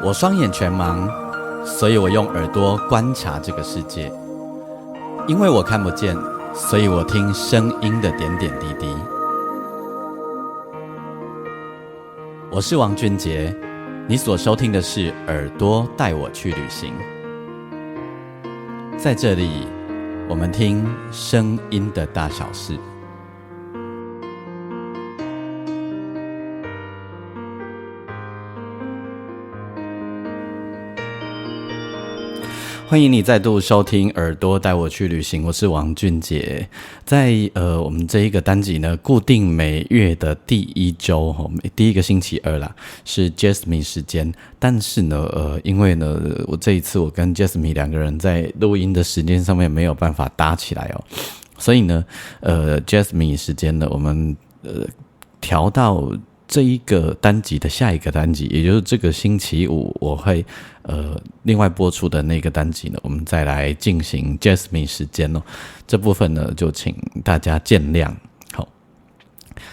我双眼全盲，所以我用耳朵观察这个世界。因为我看不见，所以我听声音的点点滴滴。我是王俊杰，你所收听的是《耳朵带我去旅行》。在这里，我们听声音的大小事。欢迎你再度收听《耳朵带我去旅行》，我是王俊杰。在我们这一个单集呢，固定每月的第一周，第一个星期二啦，是 Jasmine 时间。但是呢，因为呢，我这一次我跟 Jasmine 两个人在录音的时间上面没有办法搭起来哦，所以呢，Jasmine 时间呢，我们调到这一个单集的下一个单集，也就是这个星期五我会另外播出的那个单集呢，我们再来进行 Jasmine 时间哦。这部分呢，就请大家见谅。好，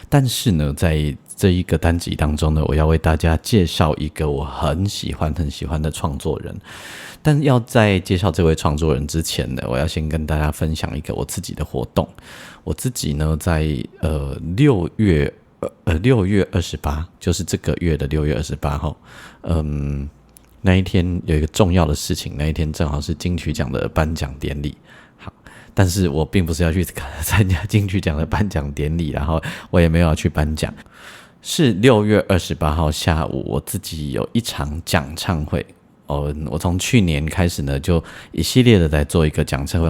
但是呢，在这一个单集当中呢，我要为大家介绍一个我很喜欢的创作人。但要在介绍这位创作人之前呢，我要先跟大家分享一个我自己的活动。我自己呢，在6月28，就是这个月的6月28号，那一天有一个重要的事情，那一天正好是金曲奖的颁奖典礼。好，但是我并不是要去参加金曲奖的颁奖典礼，然后我也没有要去颁奖。是6月28号下午，我自己有一场讲唱会。我从去年开始呢，就一系列的在做一个讲唱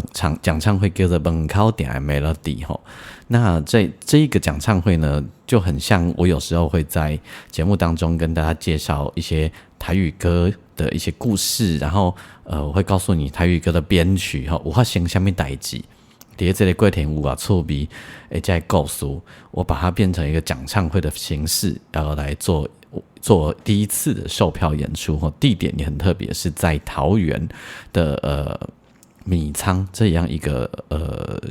会，叫做本考点 Melody 吼。那这一个讲唱会呢，就很像我有时候会在节目当中跟大家介绍一些台语歌的一些故事，然后我会告诉你台语歌的编曲吼，有发生什么代志，在这个过程有趣味的这些故事，我把它变成一个讲唱会的形式，然后来做第一次的售票演出，地点也很特别，是在桃园的米仓这样一个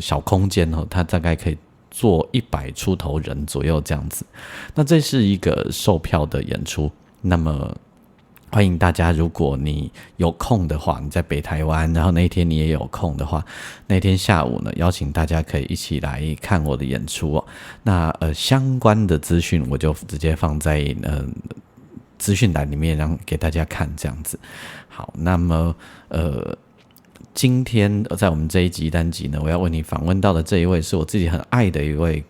小空间，它大概可以坐100出头人左右这样子。那这是一个售票的演出，那么欢迎大家，如果你有空的话，你在北台湾，然后那一天你也有空的话，那天下午呢，邀请大家可以一起来看我的演出哦。那相关的资讯我就直接放在资讯栏里面，让给大家看这样子。好，那么今天在我们这一集单集呢，我要为你访问到的这一位是我自己很爱的一位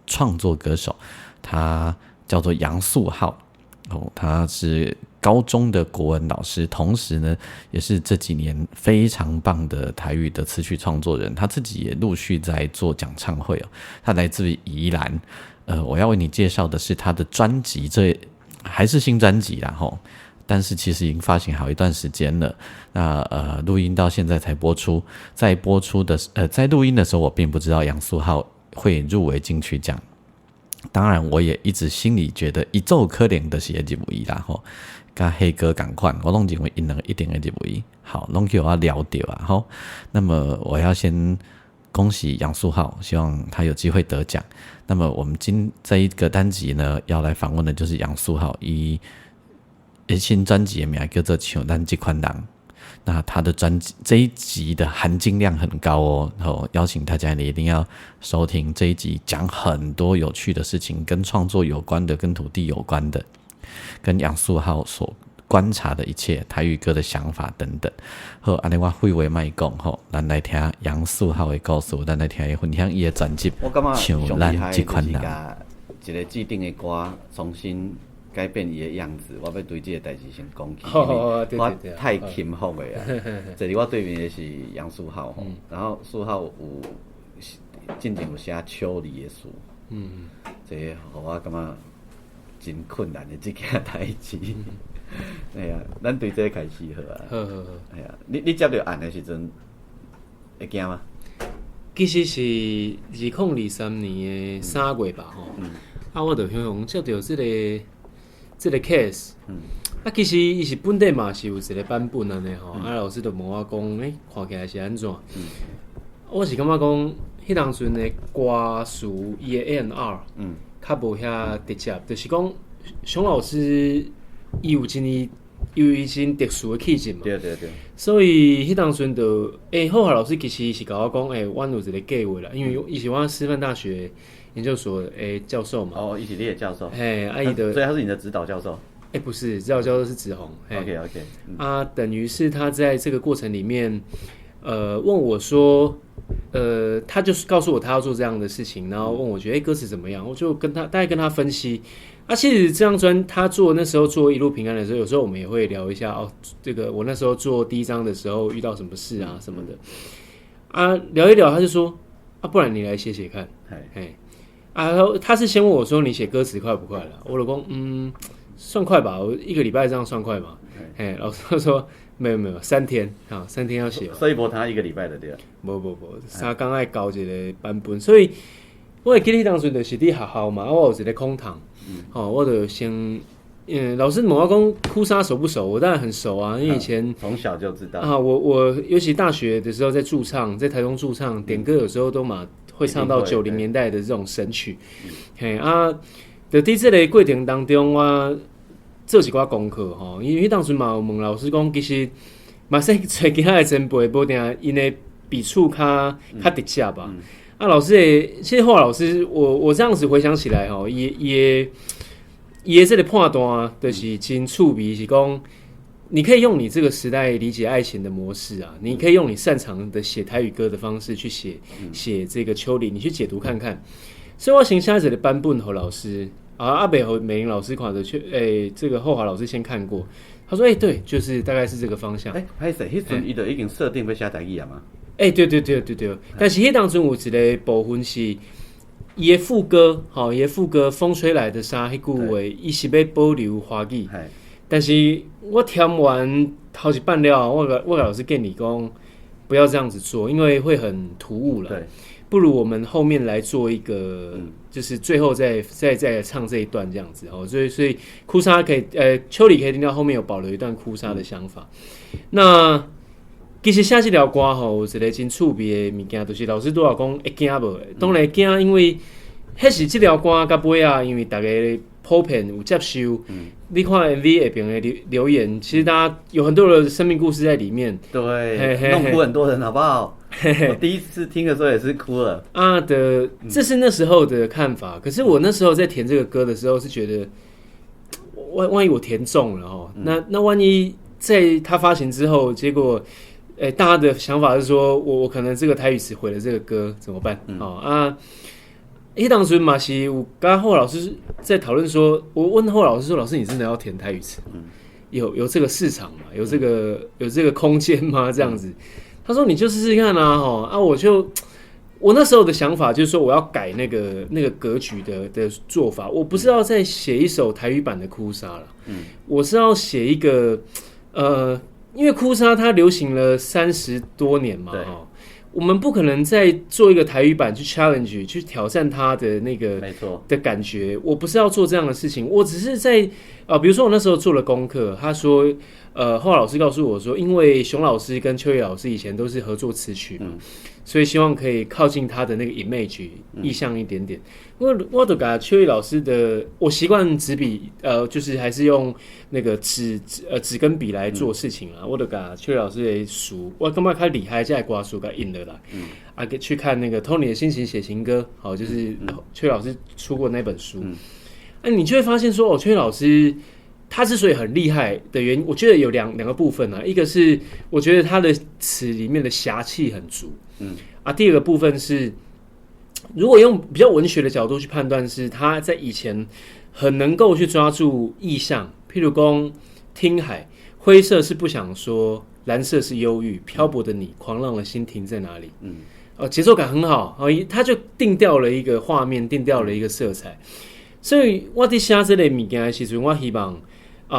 创作歌手，他叫做杨素浩。他是高中的国文老师，同时呢也是这几年非常棒的台语的词曲创作人。他自己也陆续在做讲唱会哦。他来自于宜兰，我要为你介绍的是他的专辑，这还是新专辑啦吼，但是其实已经发行好一段时间了。那录音到现在才播出，在录音的时候，我并不知道杨素浩会入围金曲奖。当然，我也一直心里觉得一奏可能的是会入围啦吼，跟黑哥同款，我拢认为因两个一定会入围。好，拢叫我聊到啊吼。那么我要先恭喜杨素浩，希望他有机会得奖。那么我们这一个单集呢，要来访问的就是杨素浩，以新专辑的名叫做《像咱这款人》。那他的专辑这一集的含金量很高哦，然后邀请大家你一定要收听这一集，讲很多有趣的事情，跟创作有关的，跟土地有关的，跟杨素浩所观察的一切台语歌的想法等等。好，安尼我废话莫讲吼，咱来听杨素浩的故事，咱来听伊分享伊的专辑。我感觉像咱这款人，一个既定的歌重新改变伊的样子，我要对这个代志先讲起，对我太钦服的啊！这里我对面的是杨素浩吼，然后素浩有真正有写秋梨的书，这个互我感觉真困难的这件代志。哎呀，咱对这个开始好啊。好。哎呀，你接到案的时阵会惊吗？其实是2023年的3月吧吼，我就向接到这个 case，其实伊是本地嘛是有一个版本安尼吼，老师就问我讲，看起来是安怎？我是感觉讲，迄当阵的歌词伊的 A&R，较无遐直接，就是讲，熊老师伊有一年有一些特殊的气质嘛。对对对。所以迄当阵就，后华老师其实是甲我讲，阮有一个计划啦，因为伊是我师范大学研究所教授嘛。哦，一起列教授。所以他是你的指导教授。不是，指导教授是子宏。OK。等于是他在这个过程里面，问我说，他就是告诉我他要做这样的事情，然后问我觉得，歌词怎么样？我就大概跟他分析。其实这张专他那时候做一路平安的时候，有时候我们也会聊一下这个我那时候做第一张的时候遇到什么事啊什么的。聊一聊，他就说不然你来写写看。他是先问我说你写歌词快不快了？我老公算快吧，我1个礼拜这样算快嘛。老师说没有3天3天要写。所以无他1个礼拜的对。无3天爱交一个版本，所以我会记得当时就是伫学校嘛，我有一个空堂。我就先，老师问我讲哭砂熟不熟？我当然很熟啊，因为以前从小就知道我尤其大学的时候在驻唱，在台中驻唱，点歌有时候都会唱到90年代的这种神曲。就在这个过程当中，我做一寡功课因为当时嘛有问老师讲，其实嘛是找其他的前辈，不定因的笔触较直接吧。老师其实后来老师，我这样子回想起来也这个判断就是真趣味，是讲你可以用你这个时代理解爱情的模式啊，你可以用你擅长的写台语歌的方式去写这个秋梨，你去解读看看。所以我先下一个版本给老师北和美玲老师看的，这个后华老师先看过，他说对，就是大概是这个方向。拍摄迄阵伊就已经设定要写台语啊嘛。对，但是迄当中有一个部分是伊的副歌，伊的副歌风吹来的沙迄句话，伊是要保留华语。但是我填完头一半了，我跟老师建议讲，不要这样子做，因为会很突兀了。对，不如我们后面来做一个，就是最后再唱这一段这样子。所以哭砂可以，秋梨可以听到后面有保留一段哭砂的想法。那其实写这条歌有一个真趣味的物件，就是老师都有讲会惊无？当然会惊，因为迄是这条歌到尾因为大家普遍有接受。你看 MV 下边的留言，其实大家有很多的生命故事在里面。对，弄哭很多人，好不好？我第一次听的时候也是哭了。这是那时候的看法。可是我那时候在填这个歌的时候，是觉得万一我填中了那万一在他发行之后，结果。大家的想法是说，我可能这个台语词毁了这个歌怎么办？当时嘛是有跟后老师在讨论说，我问后老师说，老师你真的要填台语词吗？有这个市场吗？有这个空间吗？这样子，他说你就试试看啊！我那时候的想法就是说，我要改那个格局的做法，我不是要再写一首台语版的哭砂了，我是要写一个因为哭砂它流行了30多年嘛，我们不可能再做一个台语版去 challenge 去挑战它的那个的感觉。我不是要做这样的事情，我只是在比如说我那时候做了功课，他说后来老师告诉我说，因为熊老师跟秋叶老师以前都是合作词曲嘛，所以希望可以靠近他的那个 image 意象一点点。我都把秋叶老师的，我习惯纸笔，就是还是用那个纸跟笔来做事情啦。我都把秋叶老师的书，我感觉较厉害，这歌书给印的啦。去看那个 Tony 的心情写情歌，就是秋叶老师出过那本书。你就会发现说，秋叶老师他之所以很厉害的原因，我觉得有两个部分啊。一个是我觉得他的词里面的侠气很足，第二个部分是，如果用比较文学的角度去判断，是他在以前很能够去抓住意象，譬如说听海，灰色是不想说，蓝色是忧郁，漂泊的你，狂浪的心停在哪里？节奏感很好，他就定调了一个画面，定调了一个色彩。所以我在写这类物件的时候，我希望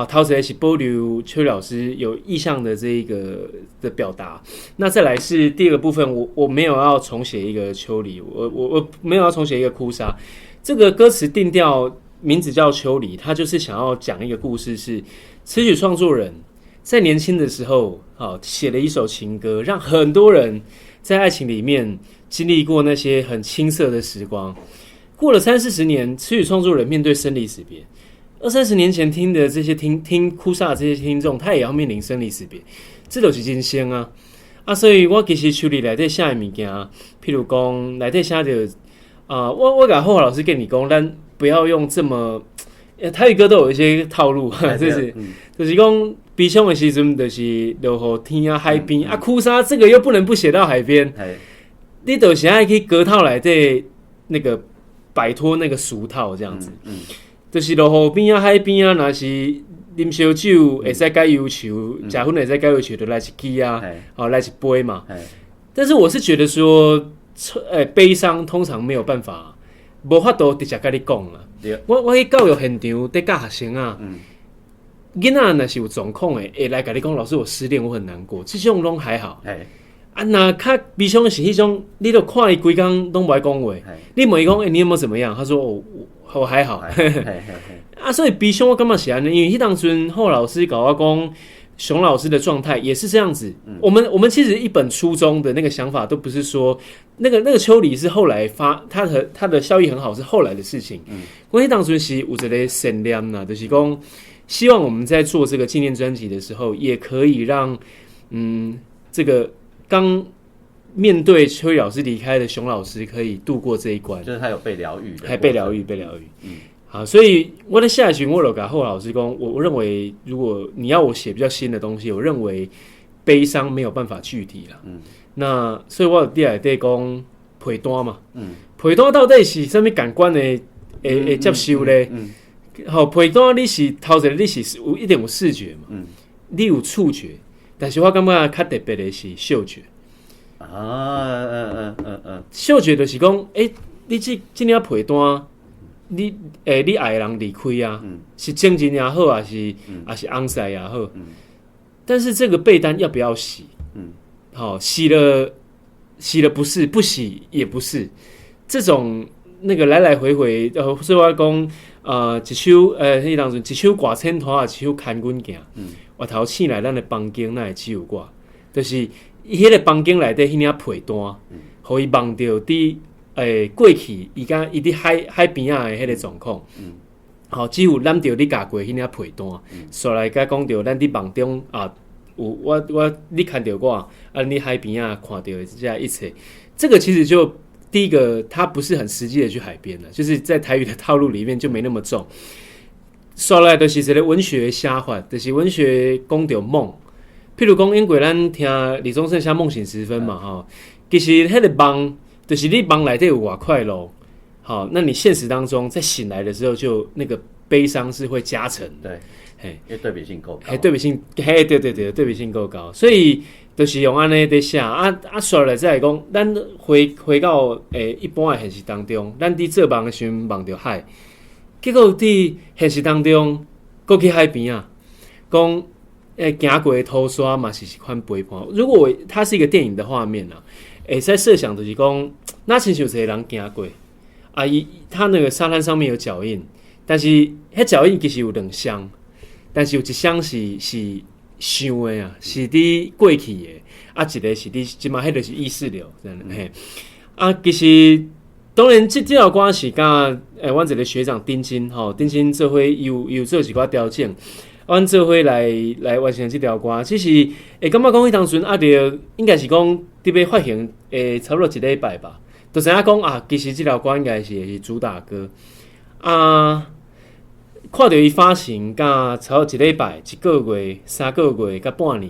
陶喆是保留邱老师有意象的这一个的表达。那再来是第二个部分，我没有要重写一个秋梨，我没有要重写一个哭砂。这个歌词定调名字叫秋梨，他就是想要讲一个故事，是词曲创作人在年轻的时候写了一首情歌，让很多人在爱情里面经历过那些很青涩的时光。过了30-40年，词曲创作人面对生离死别， 20-30年前听的这些听哭煞的这些听众，他也要面临生离死别，这就是人生啊！所以我其实处理内底写的物件，譬如讲内底写着我甲后老师跟你讲，咱不要用这么台语歌都有一些套路，就是讲悲伤的时阵，就是落雨天啊，海边哭砂这个又不能不写到海边，你就是爱去歌套内底那个摆脱那个俗套这样子，就是落雨边啊、海边啊，若是啉烧酒会使解忧愁，食薰会使解忧愁，就来一支啊，来一杯嘛。但是我是觉得说，悲伤通常没有办法，无法度直接跟你讲啦。我去教育现场在教学生啊，囡仔若是有状况的，会来跟你讲，老师我失恋，我很难过，这种拢还好。那较悲伤的是迄种，你都看伊规工拢不爱讲话，你问伊讲，你有没有怎么样？他说我还好。所以悲伤我感觉是安尼，因为迄当阵后老师搞我讲，熊老师的状态也是这样子。我们其实一本初衷的那个想法都不是说那个秋梨是后来它的效益很好是后来的事情。我迄当阵是有一个善念啦，就是讲希望我们在做这个纪念专辑的时候，也可以让这个刚面对秋梨老师离开的熊老师可以度过这一关，就是他有被疗愈的，还被疗愈。好，所以我在下一群我有跟后老师讲，我认为如果你要我写比较新的东西，我认为悲伤没有办法具体啦。那所以我第来在讲陪单嘛，陪单到底是什么感官的接受咧？好，陪单你是头一个你是一定有视觉嘛，你有触觉，但是我感觉较特别的是嗅觉。嗅觉就是讲，你今年陪单。你爱的人离开啊，是正经也好，还是昂塞也好，但是这个被单要不要洗？洗了不是，不洗也不是，这种那个来来回回，所以我讲一手迄当阵一手挂秤砣，一手牵阮行，外头醒来咱的房间那会只有我，就是迄个房间内底迄领被单，互伊望到伫。过去伊伫海边啊的迄个状况，只有咱着你家过迄领被单，所来甲讲着咱伫梦中有我你看到我你海边啊看到的这一切，这个其实就第一个，它不是很实际的去海边了，就是在台语的套路里面就没那么重。所来就是一个文学写法，就是文学讲到梦，譬如讲因过咱听李宗盛写《梦醒时分》嘛，其实迄个梦。就是你梦内底有偌快乐，好，那你现实当中在醒来的时候，就那个悲伤是会加成。对，因为对比性够高。对比性，对，对比性够高，所以就是用安尼在写说来再来讲，咱回到一般的现实当中，咱伫做梦的时候梦到海，结果伫现实当中，过去海边啊，讲行过的土沙嘛是一款陪伴。如果它是一个电影的画面啊。在设想就是讲，那亲像一个人行过，他那个沙滩上面有脚印，但是迄脚印其实有两箱，但是有一箱是想的啊，是伫过去的，一个是伫即嘛，迄个是意识流，这样嘿。其实当然这条歌是甲阮一个学长丁金做伙有做一寡调整。阮做伙来完成这条歌，只是感觉讲迄当阵着应该是讲伫要发行差不多一礼拜吧，就知影讲其实这条歌应该是主打歌看到伊发行甲差不多一礼拜、一个月、3个月甲半年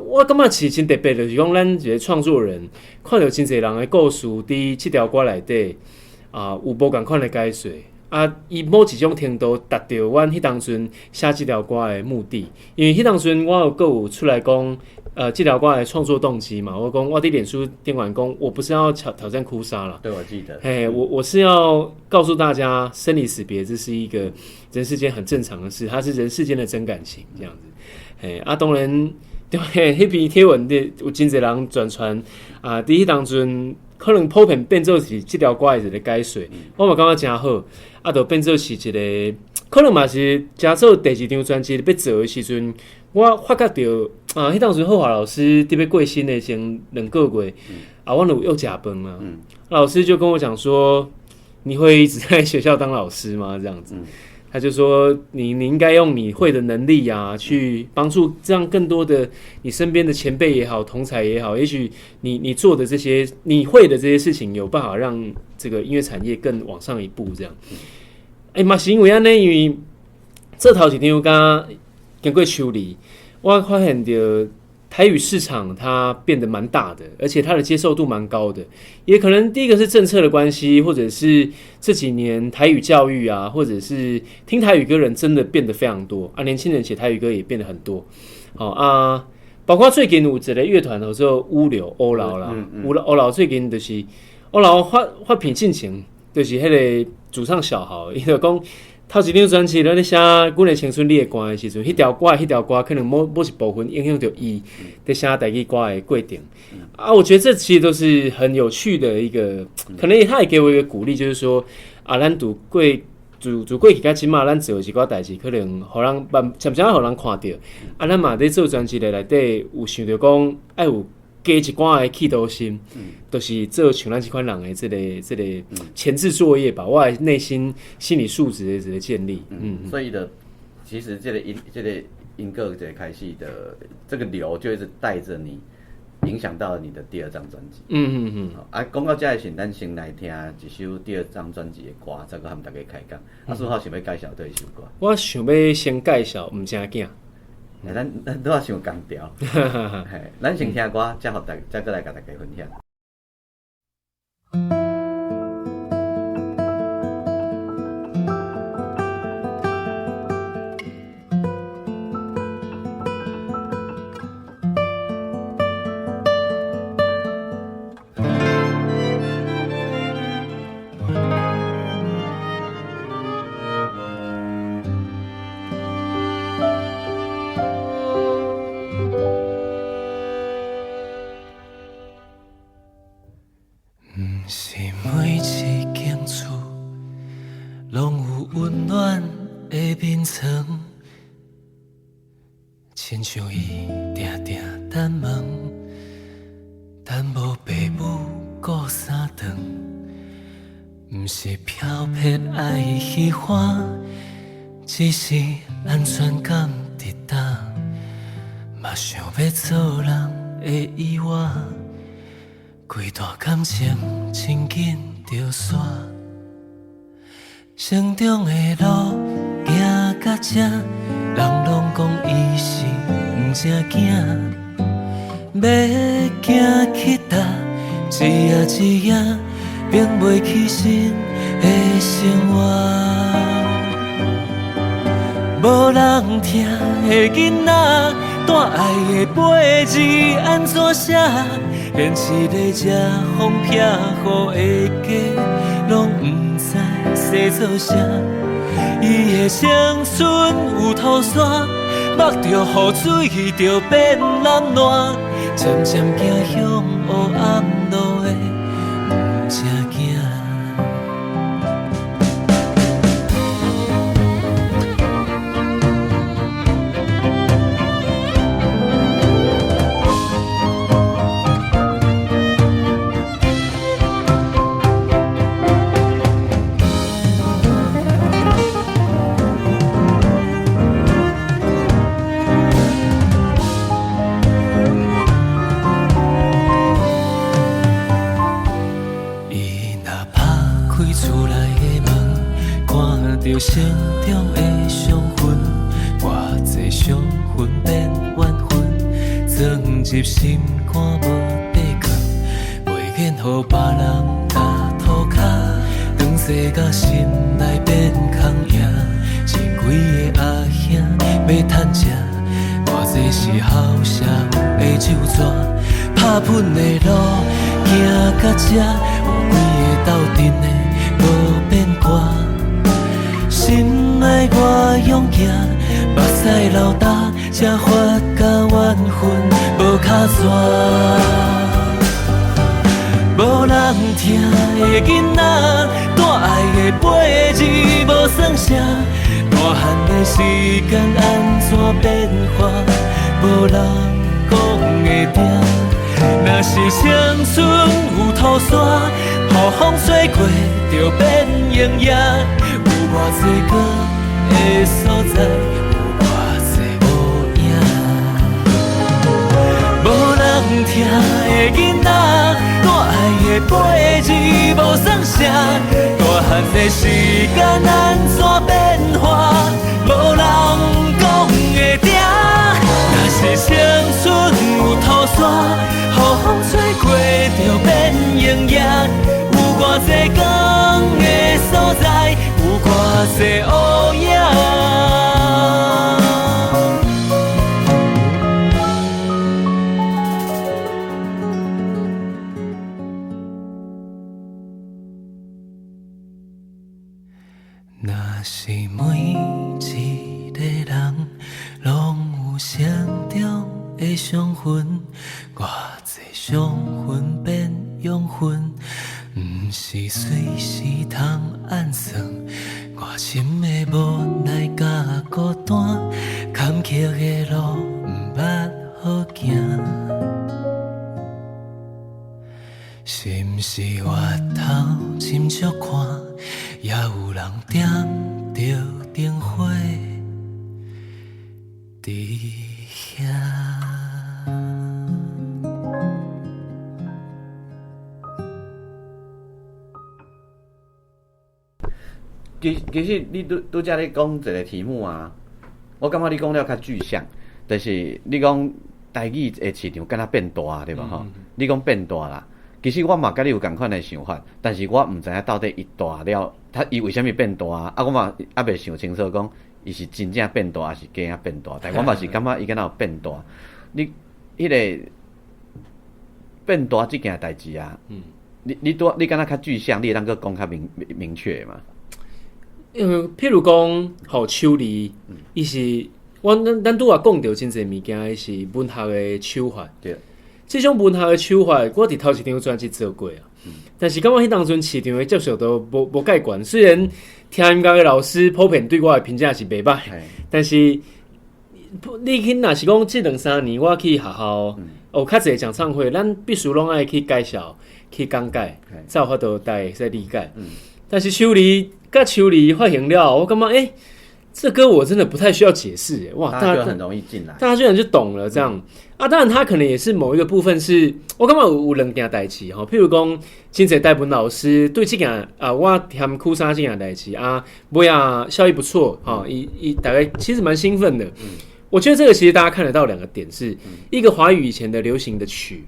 我感觉是真特别，就是讲咱一个创作人看到真侪人的故事伫这条歌内底有无共款的解说。伊某一种程度达到阮迄当阵写这条歌的目的，因为迄当阵我有出来讲，这条歌的创作动机嘛，我讲我伫脸书电管讲，我不是要挑战哭砂啦，对，我记得，我是要告诉大家，生离死别这是一个人世间很正常的事，它是人世间的真感情这样子，当然，对，迄篇贴文的有真侪人转传伫迄当阵。可能普遍变做是这条歌的一个解说，我嘛感觉真好，就变做是一个，可能嘛是假做第2张专辑要做的时阵，我发觉到迄当时浩华老师伫要过身的前2个月，我有又食饭嘛，老师就跟我讲说，你会一直在学校当老师吗？这样子，他就说你应该用你会的能力啊，去帮助这样更多的你身边的前辈也好，同才也好，也许你做的这些你会的这些事情，有办法让这个音乐产业更往上一步这样。嘛是因为安尼，因为这头几天我刚经过处理，我发现到台语市场它变得蛮大的，而且它的接受度蛮高的。也可能第一个是政策的关系，或者是这几年台语教育啊，或者是听台语歌人真的变得非常多啊，年轻人写台语歌也变得很多。好啊，包括最近有一个乐团叫做乌流欧劳啦，乌劳最近就是欧劳发片进前，就是迄个主唱小豪，伊就讲。头一张专辑咧写《阮的青春你的歌》的时阵，迄条歌可能某一部分影响到伊在写台语歌的过程。啊，我觉得这其实都是很有趣的一个，可能他也给我一个鼓励，就是说啊，咱过去到今嘛，咱做一寡代志，可能互人渐渐互人看到。啊，咱嘛在做专辑的内底有想到讲，爱有加一寡的企图心，就是做像咱这款人的这个前置作业吧，我的内心心理素质的这个建立。所以其实这个音歌这个开始的这个流，就一直带着你，影响到你的第二张专辑。啊，讲到这的时，咱先来听一首第二张专辑的歌，再和他们大家开讲。苏浩想要介绍对一首歌？我想要先介绍《毋正囝》。咱都要想共调，咱先听歌，再过来甲大家分享。是每一间厝，拢有温暖的眠床，亲像伊定定等问，等无爸母顾三顿。毋是飘撇爱喜欢，只是安全感伫当，嘛想要做人的意外。规段感情真紧着线，成长的路行到这，人拢讲伊是毋正囝，要行去倒，一夜一夜并袂起身的生活。无人听的囡仔，大爱的八字安怎写？连一个食风撇雨的家，拢毋知洗做啥。伊的青春有土沙，目着雨水就变蓝烂，渐渐行向黑暗路的毋正囝。成长的伤痕，偌济伤痕变怨恨，藏入心肝无地藏，袂愿予别人踏涂骹，当细甲心内变空野，一几个阿兄要趁食，偌济是好社会的手纸，打拼的路行到这，有几个斗阵的无变卦。心内我勇行，目屎流干，才发甲怨恨无卡纸。无人听的囡仔，大爱的八字无算啥，大汉的时间安怎变化，无人讲会定。若是青春有土沙，雨风吹过就变营野。偌济个的所在，有偌济乌影。无人疼的囡仔，大爱的背字无送啥，大汉的时间安怎变化，无人讲会定。若是青春有土沙，雨风吹过就变营养。有偌济光的所在，有偌济乌影。若是每一个人拢有成长的伤痕，偌济伤痕变养分，不是随时通暗算。外深的无奈甲孤单，坎坷的路不捌好行。是毋是月头深足看，也有人点着灯火伫遐。其实你拄则咧讲一个题目啊，我感觉你讲了较具象，就是你讲台语的市场敢若变大对吧？吼、你讲变大啦。其实我嘛甲你有共款的想法，但是我毋知影到底伊大了，伊为虾米变大啊？我嘛还袂想清楚，讲伊是真正变大，还是假啊变大？但我嘛是感觉伊敢若有变大。你迄个变大这件代志啊，你敢若较具象，你会当个讲较明确嘛？譬如讲，吼手艺，伊是咱拄啊讲到真侪物件，伊是文学的手法。对。这种文学的手法，我伫头一张专辑做过啊，但是感觉迄当阵市场的接受度无介悬。虽然听音乐的老师普遍对我的评价是袂歹，但是你去若是讲这2-3年，我去学校较侪讲唱会，咱必须拢爱去介绍、去讲解，才有法度大家理解。但是秋梨发行了，我感觉这歌我真的不太需要解释，哇，大家就很容易进来，大家居然就懂了这样。当然他可能也是某一个部分是，我感觉有2件代志吼，譬如讲，真侪台文老师对这件我听酷沙这件代志啊，不呀效益不错哈，大概其实蛮兴奋的。我觉得这个其实大家看得到2个点是，一个华语以前的流行的曲，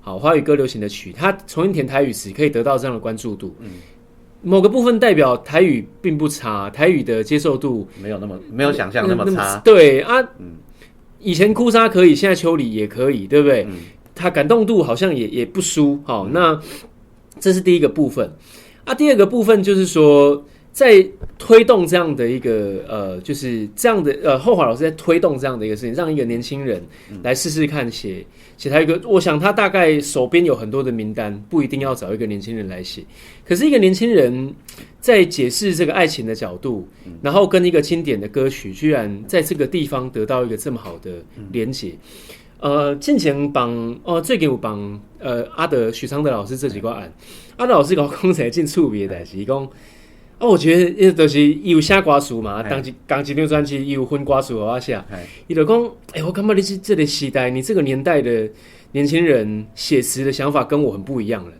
好华语歌流行的曲，它重新填台语词可以得到这样的关注度。某个部分代表台语并不差，台语的接受度没有想象那么差。对啊，以前哭砂可以，现在秋梨也可以，对不对？它感动度好像也不输。好，那这是第一个部分啊。第二个部分就是说，在推动这样的一个就是这样的后华老师在推动这样的一个事情，让一个年轻人来试试看写他一个，我想他大概手边有很多的名单，不一定要找一个年轻人来写。可是一个年轻人在解释这个爱情的角度，然后跟一个经典的歌曲，居然在这个地方得到一个这么好的连结。之前最近有帮阿德许昌德老师这几个案，阿德老师跟我讲一个真趣味的代志，讲我觉得就是伊有写歌词嘛，当一张专辑伊有分歌词给我写，伊就讲，我感觉你这个时代，你这个年代的年轻人写词的想法跟我很不一样了。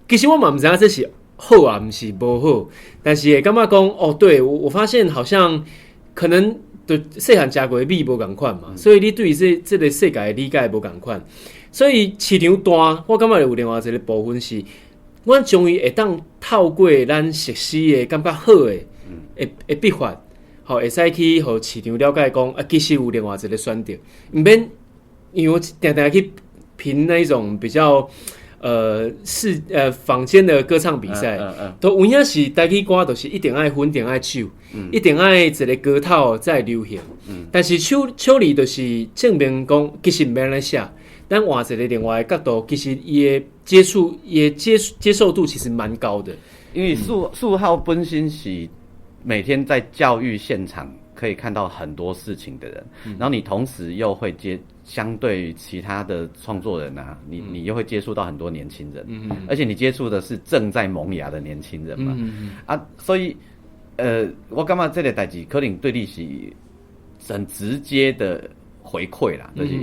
其实我嘛不知道这是好啊，不是不好，但是也感觉讲，对我发现好像可能对细汉吃过的米无同款嘛，所以你对这个世界的理解无同款，所以市场大，我感觉有另外一个部分是。我终于会当透过咱熟悉的、感觉好的的笔法，好会使去互市场了解讲其实有另外一个选择，唔免因为我常常去评那一种比较坊间的歌唱比赛，都有影是台语歌，就是一定爱分，一定爱手，一定爱一个歌头再流行。但是秋梨就是证明讲，其实唔免来写。但换一个另外的角度，其实也接受度其实蛮高的。因为素浩本身是每天在教育现场可以看到很多事情的人，然后你同时又会相对于其他的创作人啊，你又会接触到很多年轻人，而且你接触的是正在萌芽的年轻人嘛，所以我感觉这个代志可能对你是很直接的回馈啦，就是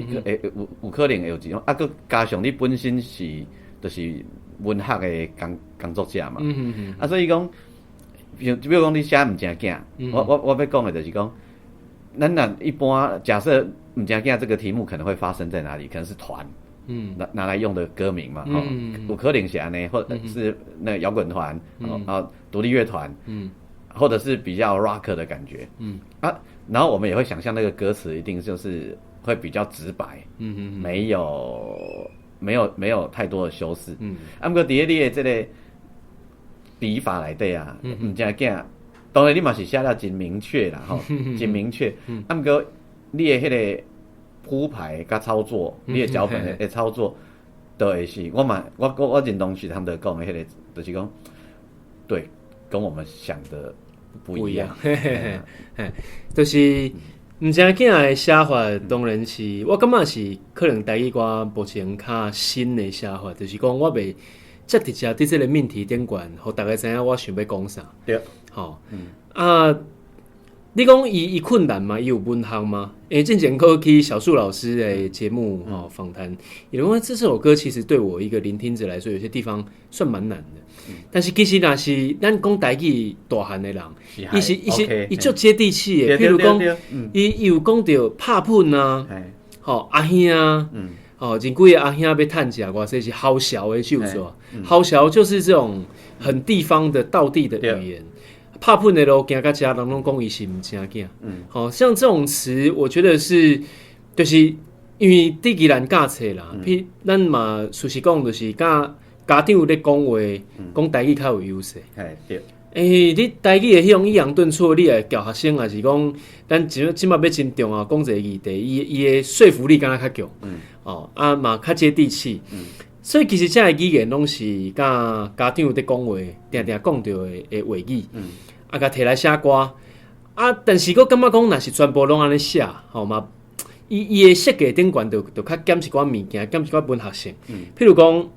有可能会有这种，佮加上你本身是就是文学的工作者嘛，所以讲，比如讲你写毋正经，我要讲的就是讲，咱若一般假设毋正经这个题目可能会发生在哪里？可能是团。拿来用的歌名嘛，有可能是安尼，或者是那个摇滚团，独立乐团，或者是比较 rock 的感觉，然后我们也会想象那个歌词一定就是会比较直白，没有太多的修饰，不过伫你的这个笔法内底啊，唔正经，当然你嘛是写了真明确啦，真明确，不过你的迄个铺排甲操作，你的脚本的操作，都会是我认同是他们讲的迄个，就是讲，对，跟我们想的不一样，就是毋正经的写法，当然是我感觉是可能台语歌目前较新的写法，就是讲我袂遮直接伫这个命题顶悬，互大家知影我想要讲啥，对，好，你讲伊困难吗？伊有文行吗？之前过去小树老师的节目访谈，伊认为这首歌其实对我一个聆听者来说，有些地方算蛮难的。但是其实若是咱讲台语大汉的人，伊足接地气的。譬如讲，伊有讲到拍喷啊，阿兄啊，真几个阿兄要趁食，我说是好小的秀作，好小就是这种很地方的道地的语言。拍喷的路行到家，人拢讲伊是毋正经。好像这种词，我觉得是，就是因为地基难教册啦。咱嘛，事实讲就是家长咧讲话，讲台语较有优势。对。你台语的迄种抑扬顿挫，你来教学生，还是讲咱即马要真重啊？讲一个议题，伊的说服力敢若较强。嘛较接地气。所以其实这个语言拢是甲家长在讲话，定定讲到的话语，甲摕来写歌，但是我感觉讲，若是全部拢安尼写，嘛，伊的设计顶悬就较减一寡物件，减一寡文学性。譬如讲，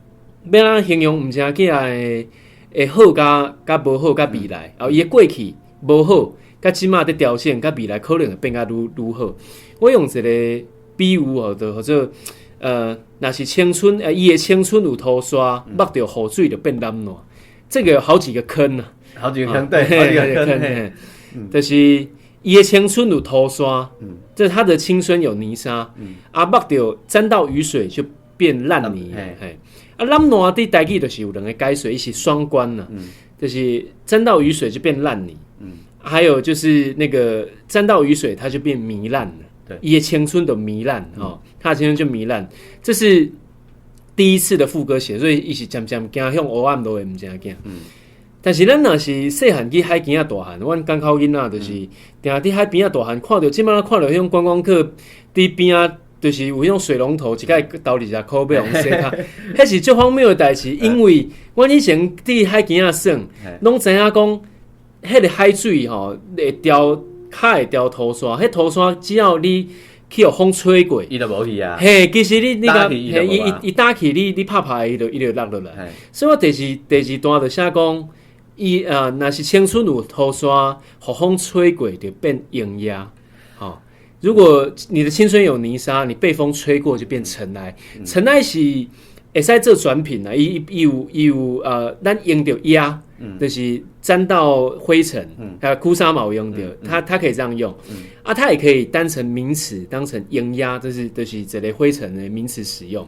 要咱形容毋正经的好甲无好甲未来，伊的过去无好，甲即马在调整，甲未来可能会变甲愈好。我用一个比喻或者若是青春，伊的青春有土沙，摸到雨水就变蓝烂，这个有好几个坑啊，好几个坑，对，好几个坑，就是伊的青春有土沙，这他的青春有泥沙，摸到沾到雨水就变烂泥，蓝烂伫台语就是有两个解释，伊是双关呐，就是沾到雨水就变烂泥，还有就是那个沾到雨水它就变糜烂了，伊的青春就糜烂他的青春就糜烂，这是第一次的副歌写，所以伊是渐渐行向黑暗路的，毋正经。但是咱若是细汉去海边啊大汉，阮港口囡仔就是定伫海边啊大汉，看到即摆看到迄种观光客伫边啊，就是有迄种水龙头，一个投20箍要用洗他，迄是足荒谬的代志，因为阮以前伫海边啊耍，拢知影讲，迄个海水会掉，较会掉土沙，迄土沙只要你去互风吹过，伊就无去啊。嘿，其实你个，伊打起你拍伊就落落来。所以我第二段就写讲，伊若是青春有土沙，互风吹过就变营压。如果你的青春有泥沙，你被风吹过就变尘埃。尘埃是会使做转品啊，伊有咱用到压。就是沾到灰尘，还有枯沙毛用的，它可以这样用，它也可以当成名词，当成营压，就是这类灰尘的名词使用，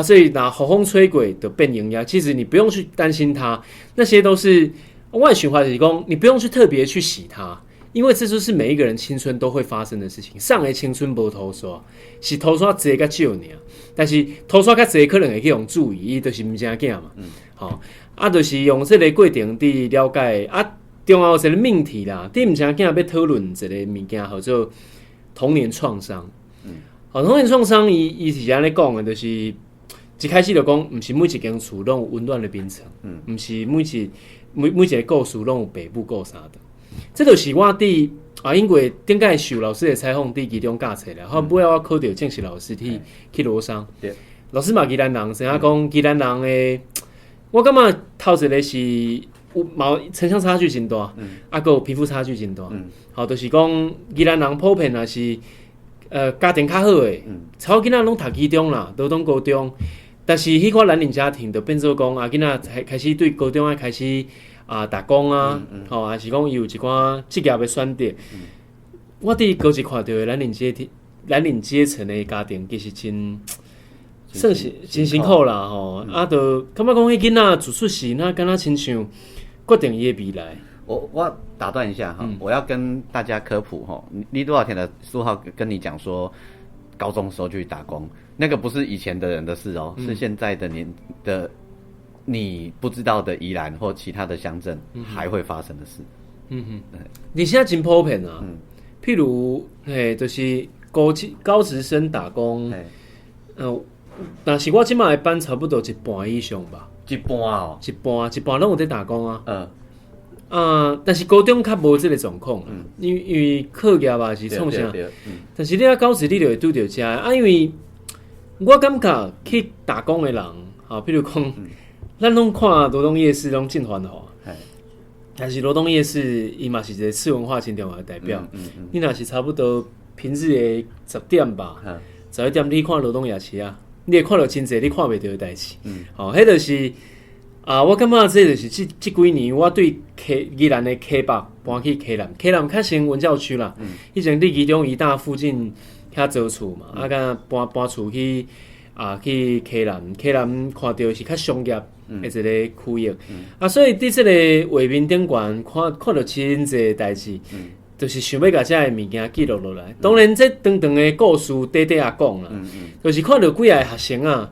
所以拿雨风吹过就变营压，其实你不用去担心它，那些都是外循环的工，你不用去特别去洗它，因为这就是每一个人青春都会发生的事情。上个青春无土沙，是土沙侪较少尔，但是土沙较侪可能会去用注意，伊就是毋正经嘛，就是用这个过程伫了解重要一个命题啦，伫毋正经要讨论一个物件，叫做童年创伤。童年创伤伊是安尼讲的，就是一开始就讲，毋是每一间厝拢有温暖的冰层，毋是每一个故事拢有爸母顾啥的。这就是我伫因为顶届受老师的采访伫其中教册啦，后尾我考到正式老师去罗桑，老师嘛宜兰人，知影讲宜兰人的。我感觉头一个是城乡差距真大，还有贫富差距真大。好，就是讲宜兰人普遍也是家庭较好诶，超囡仔拢读高中啦，都当高中。但是迄款蓝领家庭就变做讲囡仔开始对高中啊开始打工啊，还是讲有一寡职业的选择。我伫高一看到的蓝领阶层的家庭，其实算是真辛苦啦吼。就感觉讲迄囡仔自出世，那敢若亲像决定伊的未来。我打断一下哈，我要跟大家科普哈，你多少天的书豪跟你讲说，高中时候就去打工，那个不是以前的人的事哦，是现在的你不知道的宜兰或其他的乡镇还会发生的事。你现在真普遍啊，譬如就是高职生打工，但是我即摆的班差不多一半以上吧。一半哦，一半拢有在打工啊。但是高中较无这个状况，因为课业啊是创啥，但是你啊高职你就会拄到这因为我感觉去打工的人，譬如讲，咱拢看罗东夜市拢真繁华，但是罗东夜市伊嘛是一个次文化真重要的代表。你若是差不多平日的10点吧，11点你看罗东夜市啊，你会看到真侪你看袂到的代志。迄就是。我感觉这就是这几年我对宜兰的溪北搬去溪南较先文教区啦。以前伫其中宜大附近遐租厝嘛，敢搬厝去去溪南看到是较商业的一个区域。所以伫这个画面顶悬看到真侪代志，就是想要把这个物件记录落来。当然，这长长的故事短短啊讲啦，就是看到几个学生啊。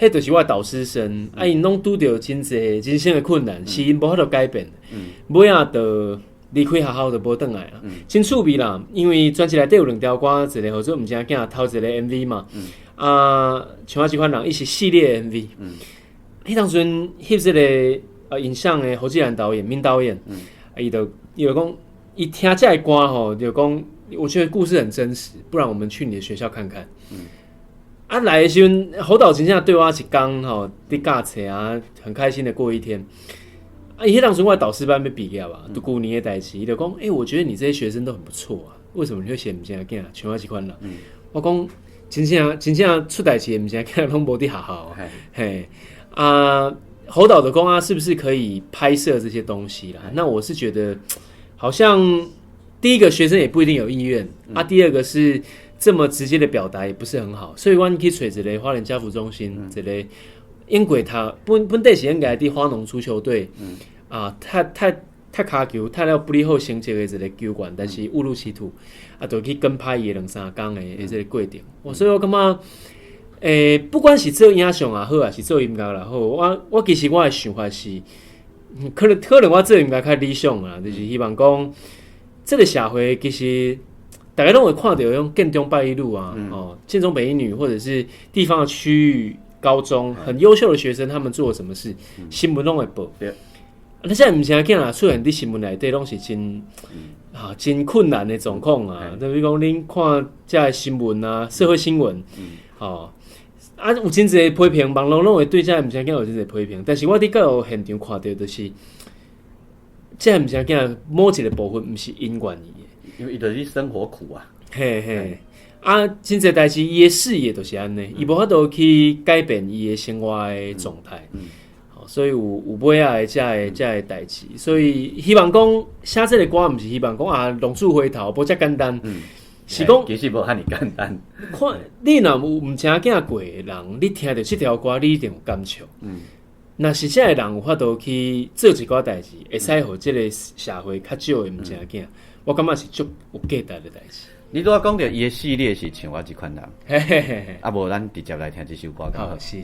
迄就是我的导师生，因拢拄着真侪人生的困难，是因无法度改变。尾仔就离开学校就无转来啦，真趣味啦。因为专辑内底有2条歌，一个叫做《毋正经》，头一个 MV 嘛。像我这款人，伊是系列 MV。迄当阵翕这个影像的侯继然导演、闵导演，伊就讲，伊听这个歌吼，就讲，我觉得故事很真实，不然我们去你的学校看看。来的时候，侯导真正对我一天吼，伫教册啊，很开心的过一天。伊迄当时我导师班要毕业吧，读旧年的代志，伊就讲，我觉得你这些学生都很不错啊，为什么你会写毋正经？像我这款人，我讲真正出代志毋正经，拢无伫学校。侯导的讲是不是可以拍摄这些东西啦？那我是觉得，好像第一个学生也不一定有意愿第二个是。这么直接的表达也不是很好，所以我去找一个花莲家福中心，一个英国他本地是应该伫花农足球队，踢骹球，踢了不利好成绩的一个球员，但是误入歧途，就去跟拍伊2-3天的这个过程。所以我感觉，不管是做影像也好，还是做音乐也好，我其实我的想法是，可能我做音乐较理想啊，就是希望讲，这个社会其实。大家都会看到用建中拜一路啊，建中北一女或者是地方的区域高中很优秀的学生，他们做了什么事，新闻都会报。那现在唔是讲啦，出现伫新闻内底拢是真困难的状况啊。比如讲，恁看这新闻啊，社会新闻，有真侪批评，网络拢会对这唔是讲有真侪批评。但是我伫到现场看到就是，这唔是讲某一个部分唔是因缘伊。因为伊就是生活苦啊，真侪代志，伊的视野就是安尼，伊无法度去改变伊的生活的状态，所以有尾仔的这个代志，所以希望讲写这个歌，毋是希望讲浪子回头，无遮简单，是讲其实无遐尼简单。看你若有毋正经过的人，你听到这条歌，你一定有感触。若是这个人有法度去做一寡代志，会使互这个社会较少的毋正经。我感觉是足有价值的代志。你拄仔讲到伊的系列是像我这款人，无咱直接来听这首歌。好，是。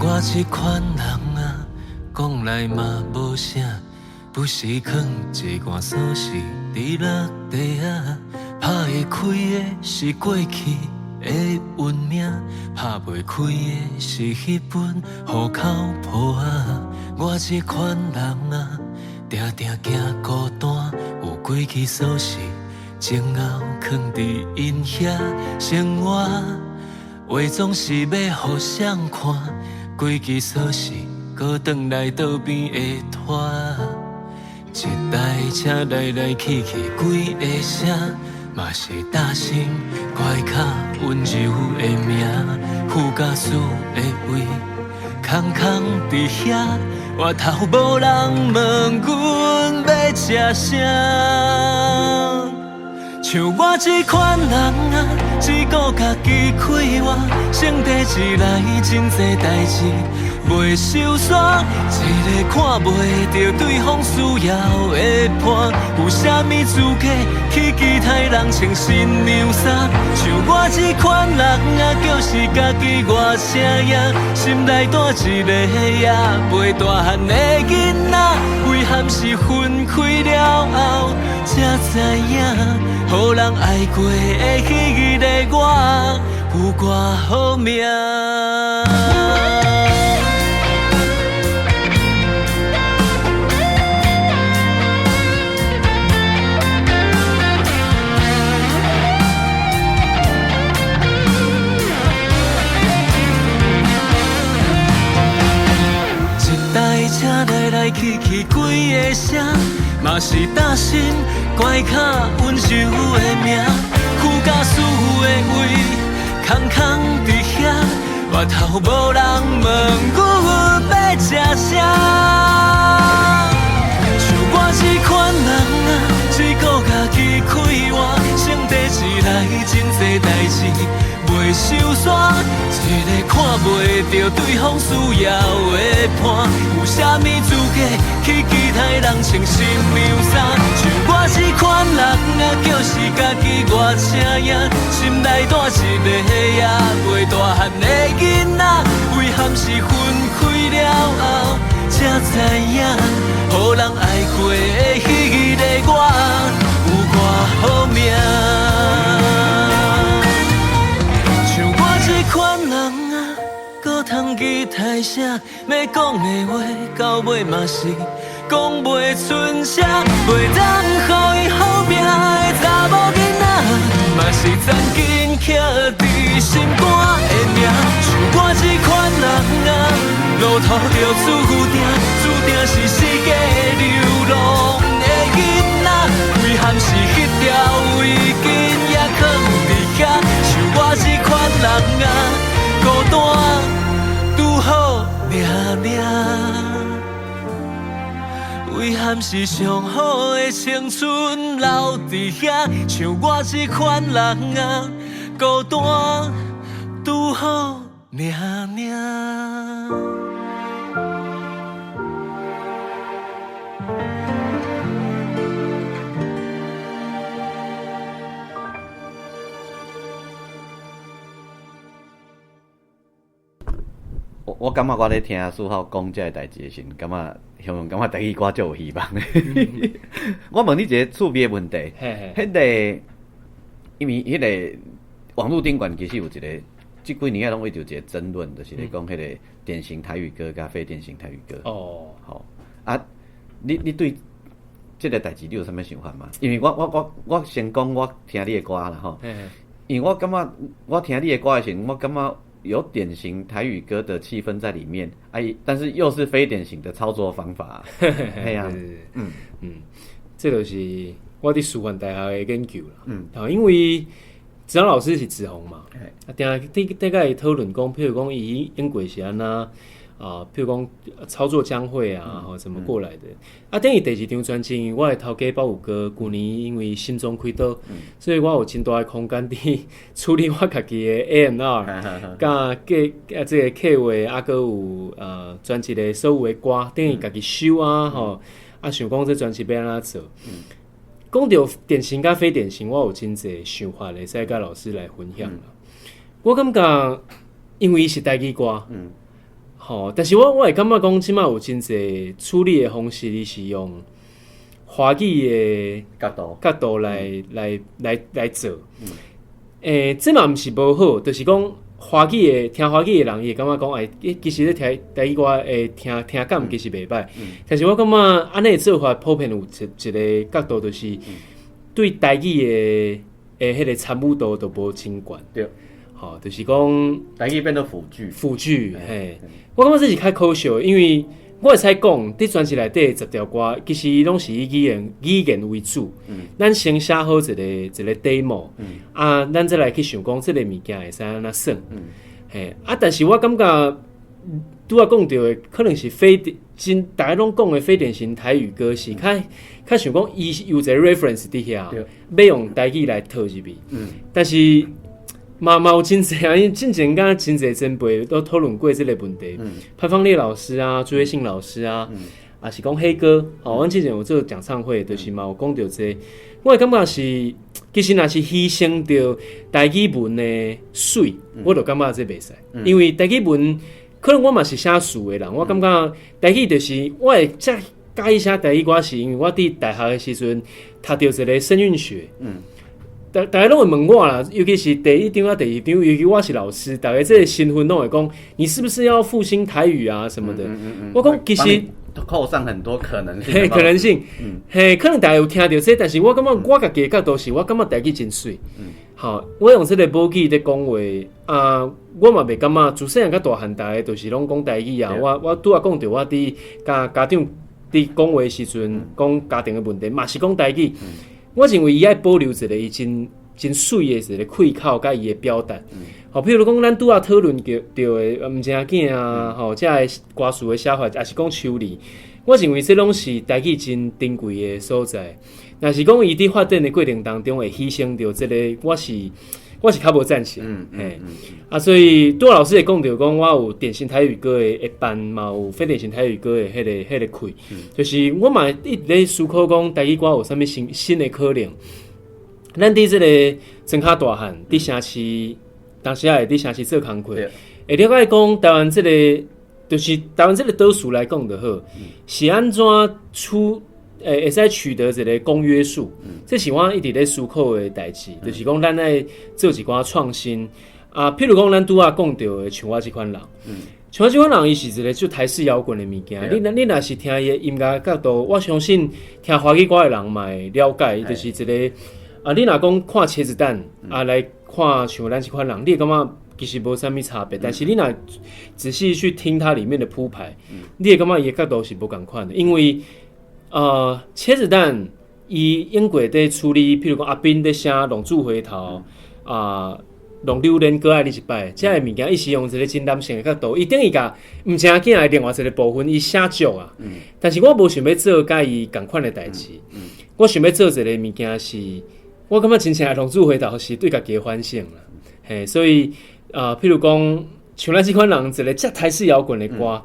我这款人啊，讲来嘛无啥，不时囥一罐锁匙伫落地啊，拍会开的是过去，的运命，拍袂开的是迄本户口簿啊。我这款人啊，定定惊孤单，有几支锁匙，前后藏伫因遐生活，话总是要互相看，几支锁匙，搁转来倒边的拖。一台车来来去去几个声，嘛是大心怪较温柔的名，副驾驶的位空空伫遐，外头无人问阮要食啥。像我这款人啊，只顾家己快活，省地一来真多代志袂收煞，一个看袂着对方需要的伴，有啥物资格去期待人穿新娘衫？像我这款人啊，就是家己外声呀，心内带一个也袂大汉的囡仔，遗憾是分开了后才知影。予人爱过的迄个我，有偌好命。一台车来来去去几个声，嘛是大心怪较温柔的名，副驾驶的位空空伫遐，外头无人问阮要食啥。像我这款人啊，只顾家己快活，省地一来真多代志袂收煞，一个看袂着对方需要的伴，有啥物资格去期待人穿新娘衫？像我这款人啊，就是家己外声呀，心内带一个也袂大汉的囡仔，遗憾是分开了后才知影，予人爱过的迄个我，有偌好命。这款人啊，搁通期待啥？要讲的话，到尾嘛是讲袂出声，袂当予伊好命的查某囡仔，嘛是曾经刻伫心肝的名。像我这款人啊，路途着注定是世界流浪的囡仔，遗憾是迄条围巾也藏伫遐。像我这款人啊，孤单拄好命命，遗憾是上好的青春留伫遐。像我这款人啊，孤单拄好命命。我感觉我咧听苏浩讲这个代志的时，感觉感觉台语歌就有希望的。我问你一个趣味的问题，迄个因为迄个网络顶管其实有一个，这几年拢会有一个争论，就是咧讲迄个典型台语歌甲非典型台语歌。哦，好啊，你对这个代志你有啥物想法吗？因为我先讲我听你的歌啦吼，因为我感觉我听你的歌的时候，我感觉有典型台语歌的气氛在里面，但是又是非典型的操作方法。哎呀，这就是我伫师范大学的研究啦。因为指导老师是志宏嘛，大概讨论讲，譬如讲伊英过是安那譬如讲操作将会啊，怎么过来的。等于第二张专辑，我的头家包有哥，去年因为心中开刀，所以我有真大的空间伫处理我家己的 A&R， 甲这个客户搁有专辑的所有的歌，等于家己修啊，想讲这专辑要安怎做。讲到典型甲非典型，我有真侪想法会使甲老师来分享啦。我感觉，因为伊是台语歌。但是我会感觉讲，即马有真侪处理的方式，伊是用华语的角度来做。这嘛毋是无好，就是讲华语的听华语的人，伊会感觉讲，其实咧听台语歌诶，听感其实袂歹。但是我感觉安尼做法普遍有一个角度，就是对台语的迄个参与度都无真悬。对，好，就是讲台语变做辅具，嘿，我感觉这是较可笑的，因为我会使讲，伫专辑内底10条歌，其实拢是以语言为主。咱先写好一个 demo，咱再来去想讲，这个物件会使安怎算。嘿，但是我感觉拄仔讲到的，可能是大家拢讲的非典型台语歌，是较想讲伊有一个 reference 伫遐，要用台语来套入去。但是嘛有真侪啊，因为之前跟真侪前辈都讨论过这个问题。潘芳烈老师啊，朱月信老师啊，也是讲黑哥，阮之前有做讲唱会，就是嘛有讲到这個。我感觉是，其实若是牺牲掉台语文的水，我就感觉这袂使。因为台语文，可能我嘛是写书的人，我感觉台语就是我会介意写台语歌，是因为我伫大学的时阵读到一个声韵学。大家拢会问我啦，尤其是第一张啊、第二张，尤其我是老师，大家这个身份拢会讲，你是不是要复兴台语啊什么的？我讲其实扣上很多可能性，可能性，可能大家有听到这，但是我感觉我家己的角度是，我感觉台语真水。好，我用这个母语在讲话啊，我嘛袂感觉，自细汉到大汉，大家就是拢讲台语啊。我拄仔讲到我伫家长伫讲话的时阵，讲家庭的问题，嘛是讲台语。我认为伊爱保留一个伊真水的一个开口，甲伊的表达。好，譬如讲，咱拄仔讨论到的毋正经啊，吼，这个歌词的写法，也是讲处理。我认为这拢是台语真珍贵的所在。若是讲伊伫发展的过程当中会牺牲掉这个，我是较无赞成。所以杜老师也讲到讲，我有典型台语歌的班，嘛有非典型台语歌的迄个开，就是我嘛一直在思考讲，台语歌有啥物新的可能。咱伫这个庄脚大汉，伫城市，当时也会伫城市做工课，会了解讲台湾这个，就是台湾这个岛数来讲就好，是安怎会使取得一个公约数，这是我一直在思考的代志，就是讲咱爱做一寡创新啊。譬如讲，咱拄仔讲到的像我这款人，像我这款人，伊是一个就台式摇滚的物件。你若是听伊的音乐角度，我相信听华语歌的人嘛会了解，伊就是一个你若讲看茄子蛋来看像咱这款人，你会感觉其实无啥物差别。但是你若仔细去听它里面的铺排，你会感觉伊的角度是无共款的，因为茄子蛋伊英国在处理，譬如讲阿斌在写《龙珠回头》龙榴莲哥爱你一摆，这个物件伊是用一个真男性的角度，伊等于甲毋正经的另外一个部分伊写足啊。但是我无想要做甲伊共款的代志，我想要做一个物件是，我感觉真正的《龙珠回头》是对家己的反省啦。嘿，所以譬如讲像咱这款人一个遮台式摇滚的歌。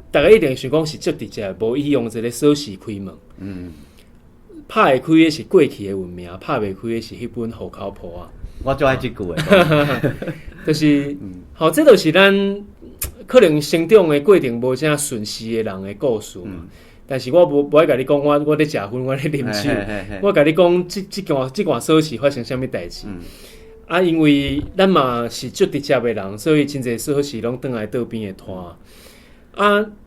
大家一定想讲是足直接，无伊用一个锁匙开门。拍会开的是过去的文明，拍袂开的是迄本户口簿啊。我就爱这句诶，就是好，这就是咱可能成长的过程无啥顺遂的人的故事嘛。但是我无爱甲你讲，我咧食薰，我咧啉酒，我甲你讲，这罐锁匙发生啥物代志。因为咱嘛是足直接的人，所以真侪锁匙拢倒来倒边的拖。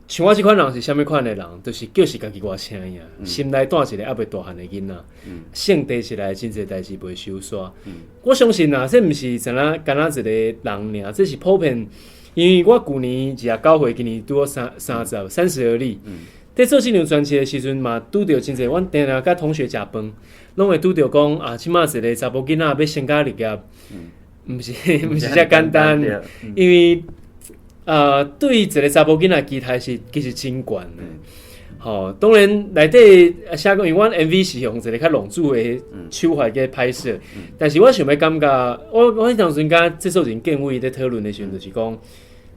像我这款人是啥物款的人，就是叫是家己外声呀，心内带一个还未大汉的囡仔，性地起来真侪代志袂收煞。我相信啊，这毋是干那一个人尔，这是普遍。因为我去年29岁，今年拄好30而立。在做这张专辑的时阵嘛，拄到真侪，阮定定甲同学食饭，拢会拄到讲即马一个查甫囡仔要升家立业，毋是遮简单，因为。对一个查甫囡仔期待是其实真悬的。当然内底写讲，因为阮 MV 是用一个较浪子的手法去拍摄，但是我想要感觉，我迄当时跟这时候已经建议在讨论的时候，就是讲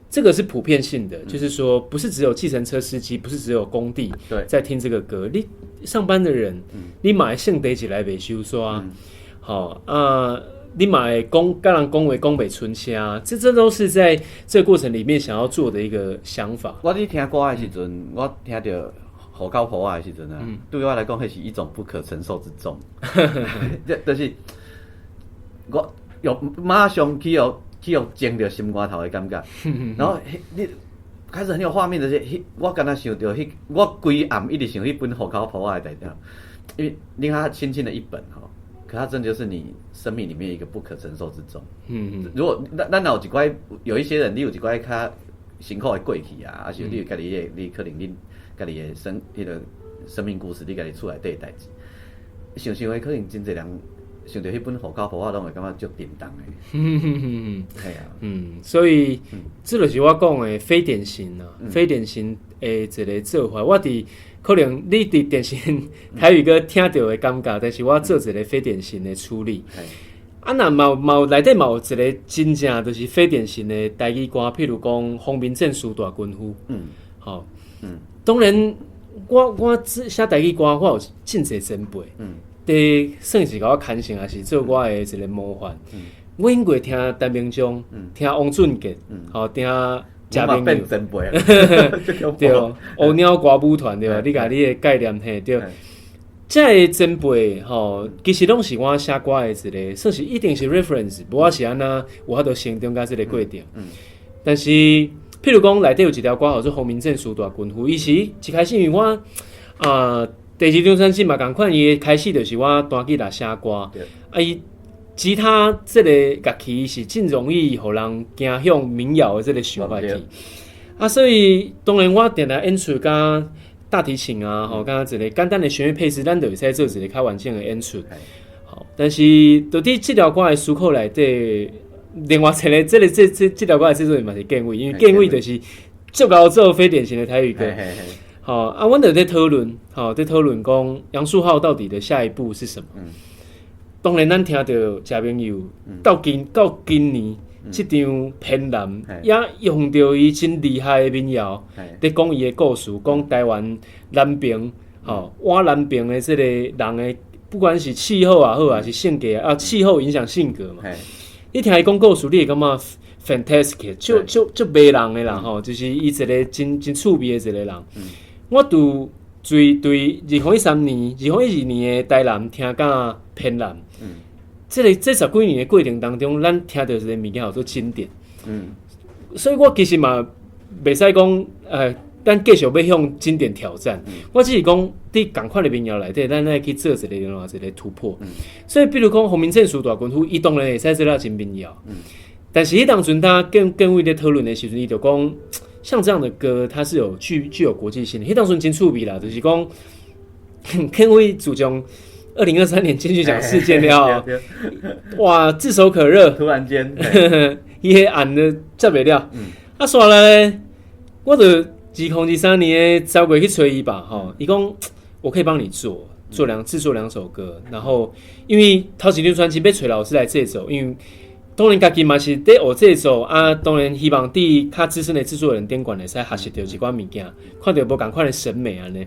这个是普遍性的，就是说不是只有计程车司机，不是只有工地在听这个歌，你上班的人，你买性地起来袂收刷，你买跟人讲话讲袂出声，这都是在这个过程里面想要做的一个想法。我伫听歌的时阵，我听到户口簿的时阵啊，对我来讲，迄是一种不可承受之重。就是有马上去有惊到心肝头的感觉，然后你开始很有画面的我刚才想到我规暗一直想迄本户口簿仔的代表，因为令他轻轻的一本哈，可它真的就是你生命里面一个不可承受之重。如果咱有一些人，你有一寡较辛苦的过去啊，而且你有家己你可能恁家己的生命故事，你家己厝内底的代志，想的可能真侪人。想到迄本户口簿，我拢会感觉足震动的。系啊，所以这就是我讲的非典型啊，非典型的一个做法。我伫可能你伫典型台语歌听到的感觉，但是我做一个非典型的处理。啊，那嘛内底有一个真正就是非典型的台语歌，譬如讲《风民正书大军夫》。好，当然我写台语歌，我有真侪前辈。第算是甲我牵成，也是做我的一个模范。我因过听陈明章，听王俊杰，听嘉宾变前辈对，乌鸟歌舞团对吧？你甲你的概念嘿对。这个前辈其实拢是我写歌的一个，算是一定是 reference， 无我是安那有法度成长甲这个过程。但是譬如讲内底有一条歌叫做《风民正书大军夫》，伊是一开始因为我第二张专辑嘛，同款伊开始就是我弹吉他写歌，伊吉他这个乐器是真容易互人行向民谣的这个想法去，所以当然我定来演出甲大提琴啊，甲一个简单的旋律配置，咱就会使做一个较完整的演出。好，但是到底这条歌的思考内底，另外一个这条歌的制作人嘛是建伟，因为建伟就是足够做非典型的台语歌。好阮就在讨论，在讨论讲杨树浩到底的下一步是什么？当然，咱听到嘉宾友到今年这张偏蓝，也用到伊真厉害的民谣，在讲伊的故事，讲台湾南边，我南边的这个人的，不管是气候也好，还是性格啊，气候影响性格嘛。你听伊讲故事，你会感觉 fantastic， 就迷人的啦，就是伊一个真趣味的一个人。我对2013年、2012年的台南听到偏南，这10几年的过程当中，咱听到一个物件叫做经典。所以我其实嘛袂使讲咱继续要向经典挑战。我只是讲伫同款的民谣内底，咱来去做一个另外一个突破。所以比如讲《风民正书大军夫》，伊当然会使做到真民谣。但是迄当阵他更为咧讨论的时阵，伊就讲。像这样的歌，它是有具有国际性的。迄当时真趣味啦，就是讲，更为主将2023年金曲奖事件了，哇，炙手可热，突然间，伊迄暗的接袂了。煞来，我就2023年的10月去找伊吧，伊讲我可以帮你制作2首歌，然后因为头一张专辑要找老师来制作，因为。当然，家己嘛是在学制作啊。当然，希望伫较资深的制作人顶管会使学习到一寡物件，看到无共款的审美安尼。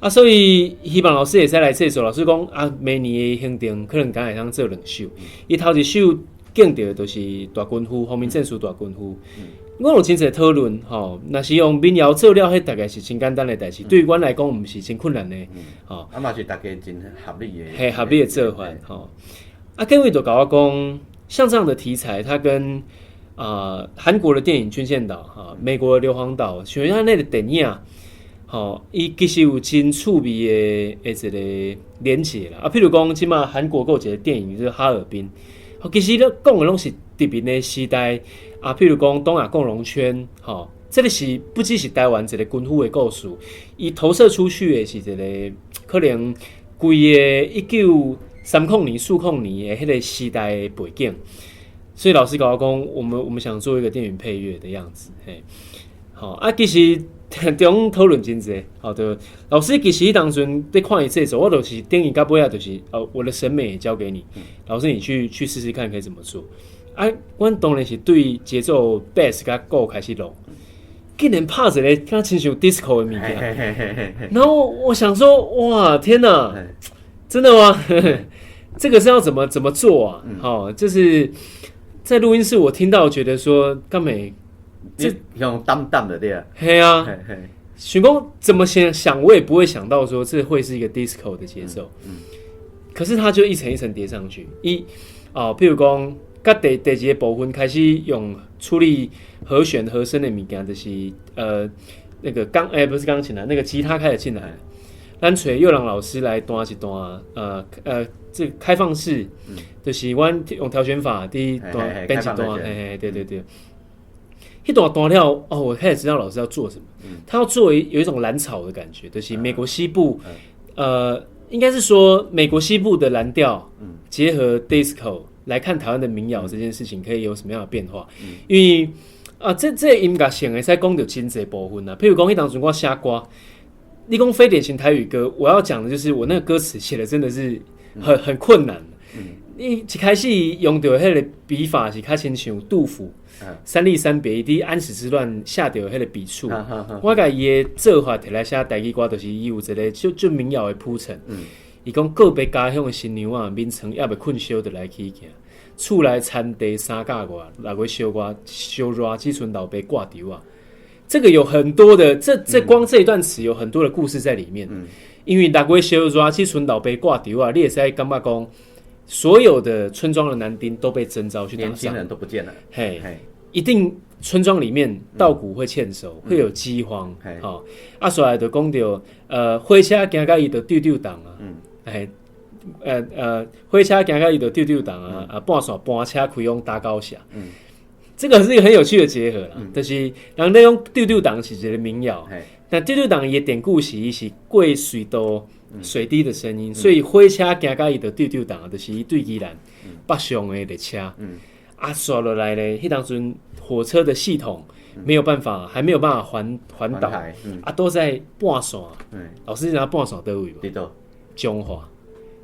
所以希望老师会使来制作。老师讲明年的行程可能敢会当做2首。伊头一首敬到就是大军夫，风民正书大军夫。我有真侪讨论，若是用民谣做了，迄大概是真简单的代志。对于阮来讲，毋是真困难的，嘛是大家真合理的，嘿，合理的做法，各位就甲我讲。像这样的题材，它跟韩国的电影《军舰岛》美国的《硫磺岛》，像像那个电影，伊其实有真趣味的一个连结啦。譬如讲，即马韩国有一个电影就是《哈尔滨》，其实咧讲的拢是特别的时代譬如讲东亚共荣圈，这个是不只是台湾一个军夫的故事，伊投射出去的是一个可能规个1930年、40年的迄个时代的背景，所以老师跟我讲，我们想做一个电影配乐的样子，嘿，其实中讨论真济，的老师其实当阵在看伊制作，我就是等于到尾啊，就是我的审美也交给你，老师你去试试看可以怎么做，我当然是对节奏 bass 甲鼓开始弄。竟然拍一个跟亲像 disco 的物件，然后我想说，哇，天哪，真的吗？这个是要怎么做啊？就是在录音室我听到，觉得说，干美这用淡淡的对啊，嘿啊，许光怎么想，我也不会想到说这会是一个 disco 的节奏，可是它就一层一层叠上去，譬如讲甲第二个部分开始用处理和弦和声的物件，就是那个不是钢琴啦，那个吉他开始进来，咱找佑郎老师来弹一段这个开放式，就是阮用调弦法第一段编一段，对。一段弹了哦，我开始知道老师要做什么。他要做有一种蓝草的感觉，就是美国西部，应该是说美国西部的蓝调，结合 disco 来看台湾的民谣这件事情，可以有什么样的变化？因为这个音乐性会使讲到真侪部分啊。譬如讲，迄当时我写歌，你讲非典型台语歌，我要讲的就是我那个歌词写的真的是很困难。你一开始用到迄个笔法是较亲像杜甫。三立三别，伫安史之乱下到迄个笔触，我甲伊的做法摕来写台语歌，就是伊有一个就民谣的铺陈。伊讲个别家乡的新娘啊，眠床还未困烧就来起行，厝内田地三甲外，6月烧热，只剩老爸挂丢啊。这个有很多的，这光这一段词有很多的故事在里面。因为6月烧热，只剩老爸挂丢啊，你也是在感觉讲。所有的村庄的男丁都被征召去打仗，年轻人都不见了。嘿，一定村庄里面稻谷会欠收，会有饥荒。好，所来就讲到火车行到伊就丢丢档啊，火车行到伊就丢丢档啊，半线搬车开往大高峡。这个是一个很有趣的结合啦，就是人咧用丢丢档是一个民谣，但丢丢档伊的典故是过水道。水滴的声音，所以火车行到伊就丢丢档，就是伊对宜兰北上的列车。刷落来咧，迄当阵火车的系统没有办法，还没有办法环岛，都在半线。老师讲半线倒位无？伫中华。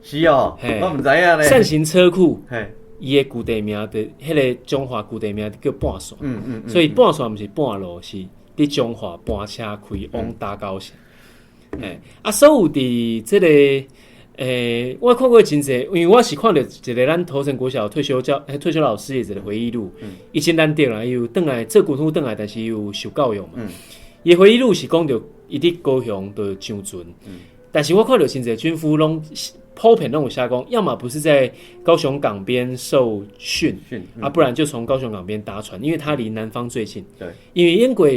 是哦，我唔知影咧。扇形车库，伊的旧地名的迄个中华旧地名叫半线。所以半线毋是半路，是伫中华搬车开往大高峡。所有伫这个我看过真侪，因为我是看到一个咱头城国小退休老师的一个回忆录，以前咱定啦，伊有转来做军夫转来，但是有受教育嘛。伊的回忆录是讲到伊伫高雄的上船，但是我看到真侪军夫拢普遍拢有写讲，要么不是在高雄港边受训，不然就从高雄港边搭船，因为它离南方最近。对，因为因过。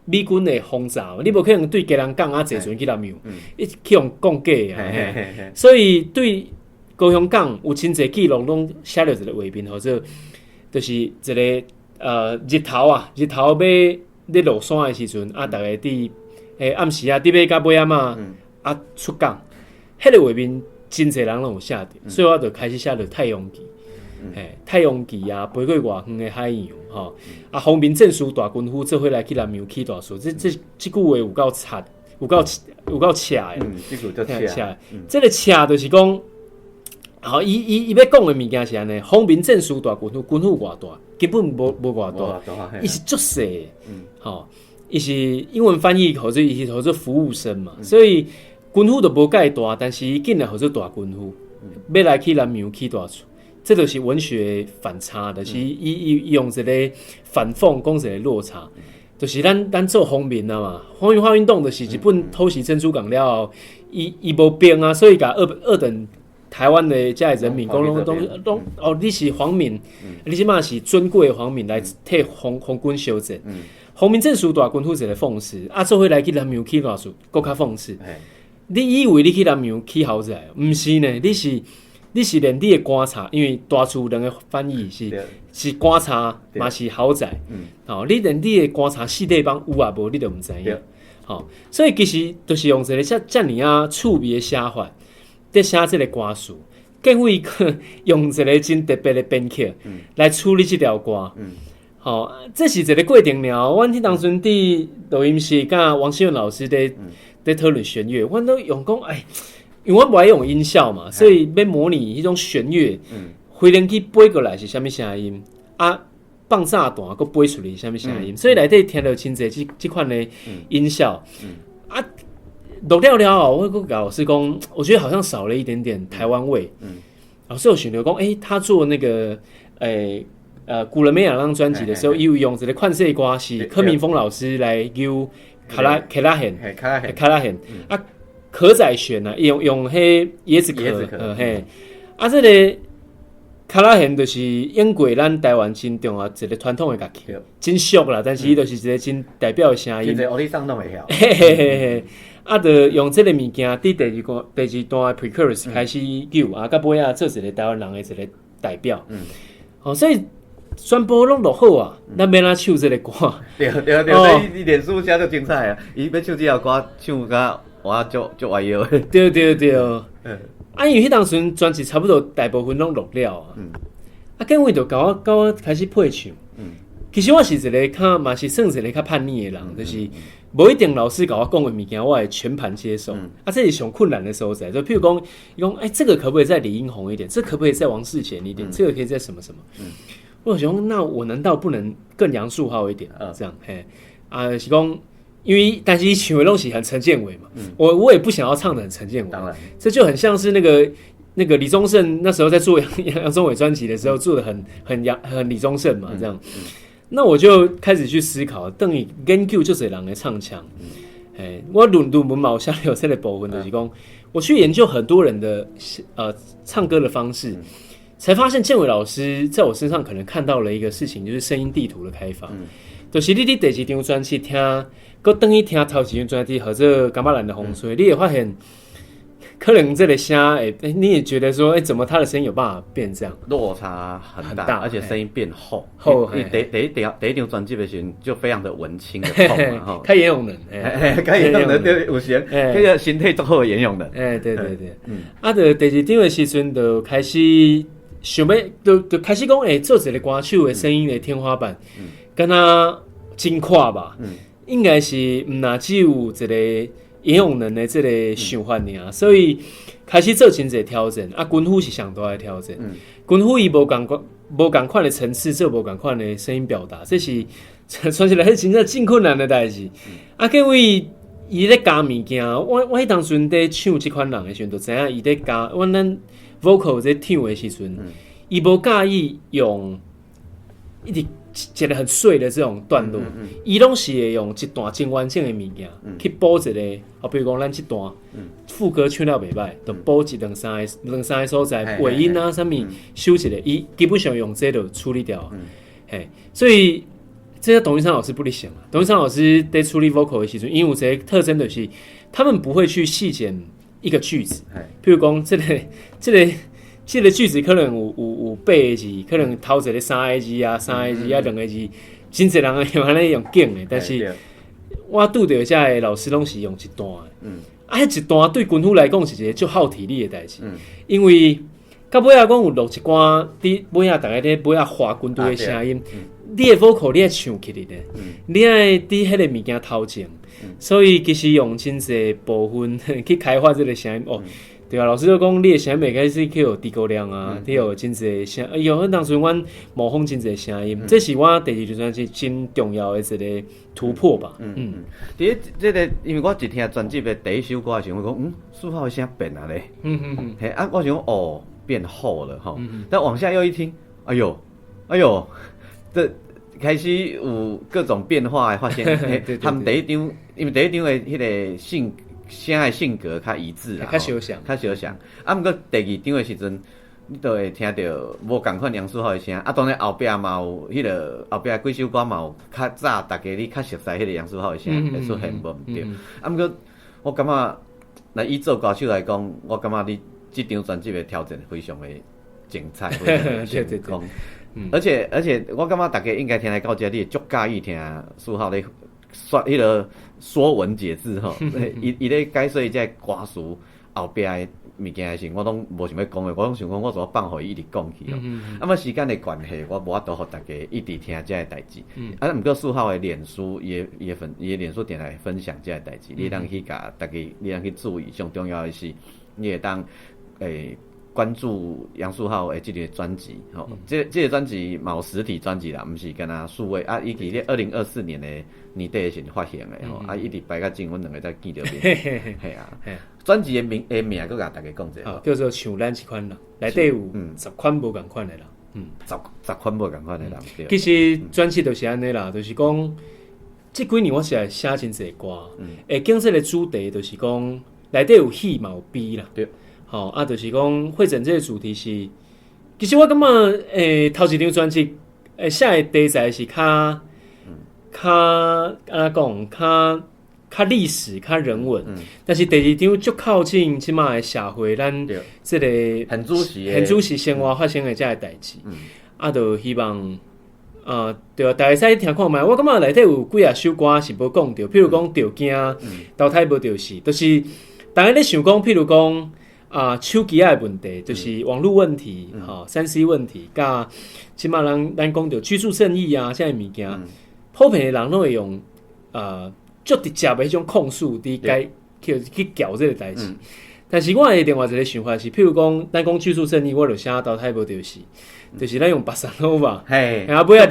美军的轰炸，你无可能对家人讲坐船去南庙，去用讲假啊！所以对高雄港有真侪记录，拢写了一个画面，或者就是一个日头要咧落山的时阵，大家伫暗时伫尾到尾仔出港，迄个画面真侪人拢有写着，所以我就开始写着太阳旗。太阳旗啊，飞过外远的海洋吼，方面证书大军夫做伙来去南庙起大事，这句话有够贼，有够恰的。这句叫恰。这个恰就是讲，好，伊要讲的物件是安尼，方面证书大军夫偌大，根本无偌大，伊是足细的。吼，伊是英文翻译或者伊是或者服务生嘛，所以军夫就无介大，但是伊竟然或者大军夫，要来去南庙起大事。这就是文学反差的，是伊用一个反讽，讲一个落差，就是咱做方面啊嘛，黄云化运动就是日本偷袭珍珠港了，伊无兵啊，所以甲二等台湾的这些人民讲拢你是皇民，你即马是尊贵的皇民来替皇军修正，皇民证书大军夫一个讽刺，做伙来去南庙起大事，更较讽刺。你以为你去南庙起豪宅，毋是呢？你是连你的观察，因为大厝人的翻译是观察，嘛是豪宅。你连你的观察四地方有啊无，你都唔知影。所以其实就是用一个遮尔趣味的写法，在写这个歌词，更会用一个真特别的编曲来处理这条歌。这是一个过程了。阮迄当阵伫录音室，甲王希文老师在讨论弦乐，阮都用讲因为我不爱用音效嘛，所以要模拟一种弦乐，回连去飞过来是什么声音放炸弹佮飞出来是什么声音，所以内底听到真侪这款的音效录了后，我跟老师讲，我觉得好像少了一点点台湾味。老师有想到讲，他做那个古人美亚浪专辑的时候，有用这个款式歌是柯明峰老师来由卡拉hen壳仔弦啊，用迄椰子壳，这个卡拉弦就是演过咱台湾真重要一个传统的乐器，真俗啦，但是伊就是一个真代表的声音。真侪学你上拢会晓。嘿嘿嘿嘿，啊，就用这个物件，伫第二段的 pre-chorus 开始救啊，到尾啊做一个台湾人的一个代表。所以全部拢落好啊，咱免哪唱这个歌。对，你脸书写就精彩啊！伊要唱这首歌，唱甲我就歪腰。对。啊，因为迄当时专辑差不多大部分拢录了啊。啊，跟位就甲我开始配唱。其实我是一个嘛是算一个较叛逆的人，就是无一定老师甲我讲的物件，我会全盘接受。啊，这是上困难的所在。就譬如讲，伊讲，这个可不可以再李英宏一点？这可不可以再王世贤一点？这个可以再什么什么？我想，那我难道不能更杨树浩一点？这样，嘿，啊，是讲。因为但是唱的东西很陈建伟嘛，我也不想要唱的很陈建伟，当然，这就很像是那个李宗盛那时候在做杨宗纬专辑的时候做的很李宗盛嘛，这样，那我就开始去思考，等于研究就是人的唱腔，我论文嘛，我下面有这个部分就是讲，我去研究很多人的唱歌的方式，才发现建伟老师在我身上可能看到了一个事情，就是声音地图的开发，就是你第一张专辑听。搁等去听头一张专辑或者感觉蓝的风吹，你也发现可能这个声，你也觉得说，怎么他的声音有办法变这样？落差很大，而且声音变厚。第一张专辑的时候就非常的文青的痛嘛，开演用能，开演用能对有时那个身体足好的演用能。对，啊，就第二张的时阵就开始想要，就开始讲，做一个歌手的声音的天花板，跟他真快吧。应该是毋只有一个演用人的这个想法尔，所以开始做真侪调整。啊，军虎是上大的调整。军虎伊无共款的层次，做无共款的声音表达，这是算起来是真正真困难的代志。啊，各位伊咧加物件，我迄当阵在唱这款人的时阵，就知影伊咧加。我咱 vocal 在唱的时阵，伊无介意用一直。一个很碎的这种段落，伊拢是会用一段真完整的物件去补一个，比如讲咱这段副歌唱了袂歹，就补一两三个所在尾音啊，啥物修一个，伊基本上用这就处理掉。所以这个董一昌老师不理想啊。董一昌老师在处理 vocal 的时阵，因为有一个特征就是，他们不会去细剪一个句子，譬如讲这个句子可能有8个字，可能头一个3个字啊，3个字啊，2个字，真侪人用安尼用紧的，但是我拄到这个老师拢是用一段的，迄一段对军虎来讲是一个足耗体力的代志，因为到尾仔讲有录一寡，伫尾仔大家咧尾仔画军队的声音，你的 vocal 你爱唱起来咧，你爱伫迄个物件头前，所以其实用真侪部分去开发这个声音哦。对啊，老师就讲，你的声音袂开始去有低高亮啊，你有真侪声，有当时阮模仿真侪声音，这是我第二张专辑真重要的一个突破吧。第这个，因为我一听专辑的第一首歌的时候，我讲，苏浩的声变了咧。啊，我想变厚了哈。但往下又一听，哎呦，这开始有各种变化，发现他们第一张，因为第一张的迄个声的性格较一致啦，较相像。啊，毋过第二张的时阵，你都会听到无共款杨树浩的声。啊，当然后壁嘛有迄个后壁几首歌嘛有较早大家你较熟悉迄个杨树浩的声会出现无毋对。啊，毋过我感觉，来以做歌手来讲，我感觉你这张专辑的调整非常的精彩，非常的成功。而且我感觉大家应该听来到这，你会足介意听树浩咧。迄个说文解字吼，伊咧解说这歌词后壁的物件的时，我拢无想要讲的，我拢想讲，我怎放互伊一直讲去哦。啊，时间的关系，我无法度互大家一直听这个代志。啊，毋过4号的脸书伊的脸书点来分享这个代志，你当去甲大家，你当去注意。上重要的是，你会当关注杨树浩的这个专辑，这个专辑嘛有实体专辑啦，毋是干那数位啊。伊伫咧2024年的年底时发行的啊，一直摆到近，阮两个才见到面。系啊，专辑的名佫甲大家讲者，叫做像咱这款人，内底有10款无共款的人，10款无共款的人。其实专辑就是安尼啦，就是讲这几年我是来写真侪歌，经这个主题就是讲内底有喜嘛有悲啦。对。啊，就是讲会诊这个主题是其实我感觉头一张专辑写的题材是较安怎讲较历史较人文，但是第二张足靠近即卖的社会，咱即个很主席生活发生的这个代志，就希望对啊，大家使听看卖。我感觉内底有几啊首歌是无讲到，譬如讲着惊，投胎无着死，就是大家咧想讲，譬如讲手机的问题，就是网络问题，3C 问题，甲即马咱讲到居住正义啊，这些物件，普遍的人都会用足直接的迄种控诉，去搅这个代志。但是我的另外一个想法是，譬如讲，咱讲居住正义，我就写投胎无着死。就是咱用巴萨诺瓦，然后尾啊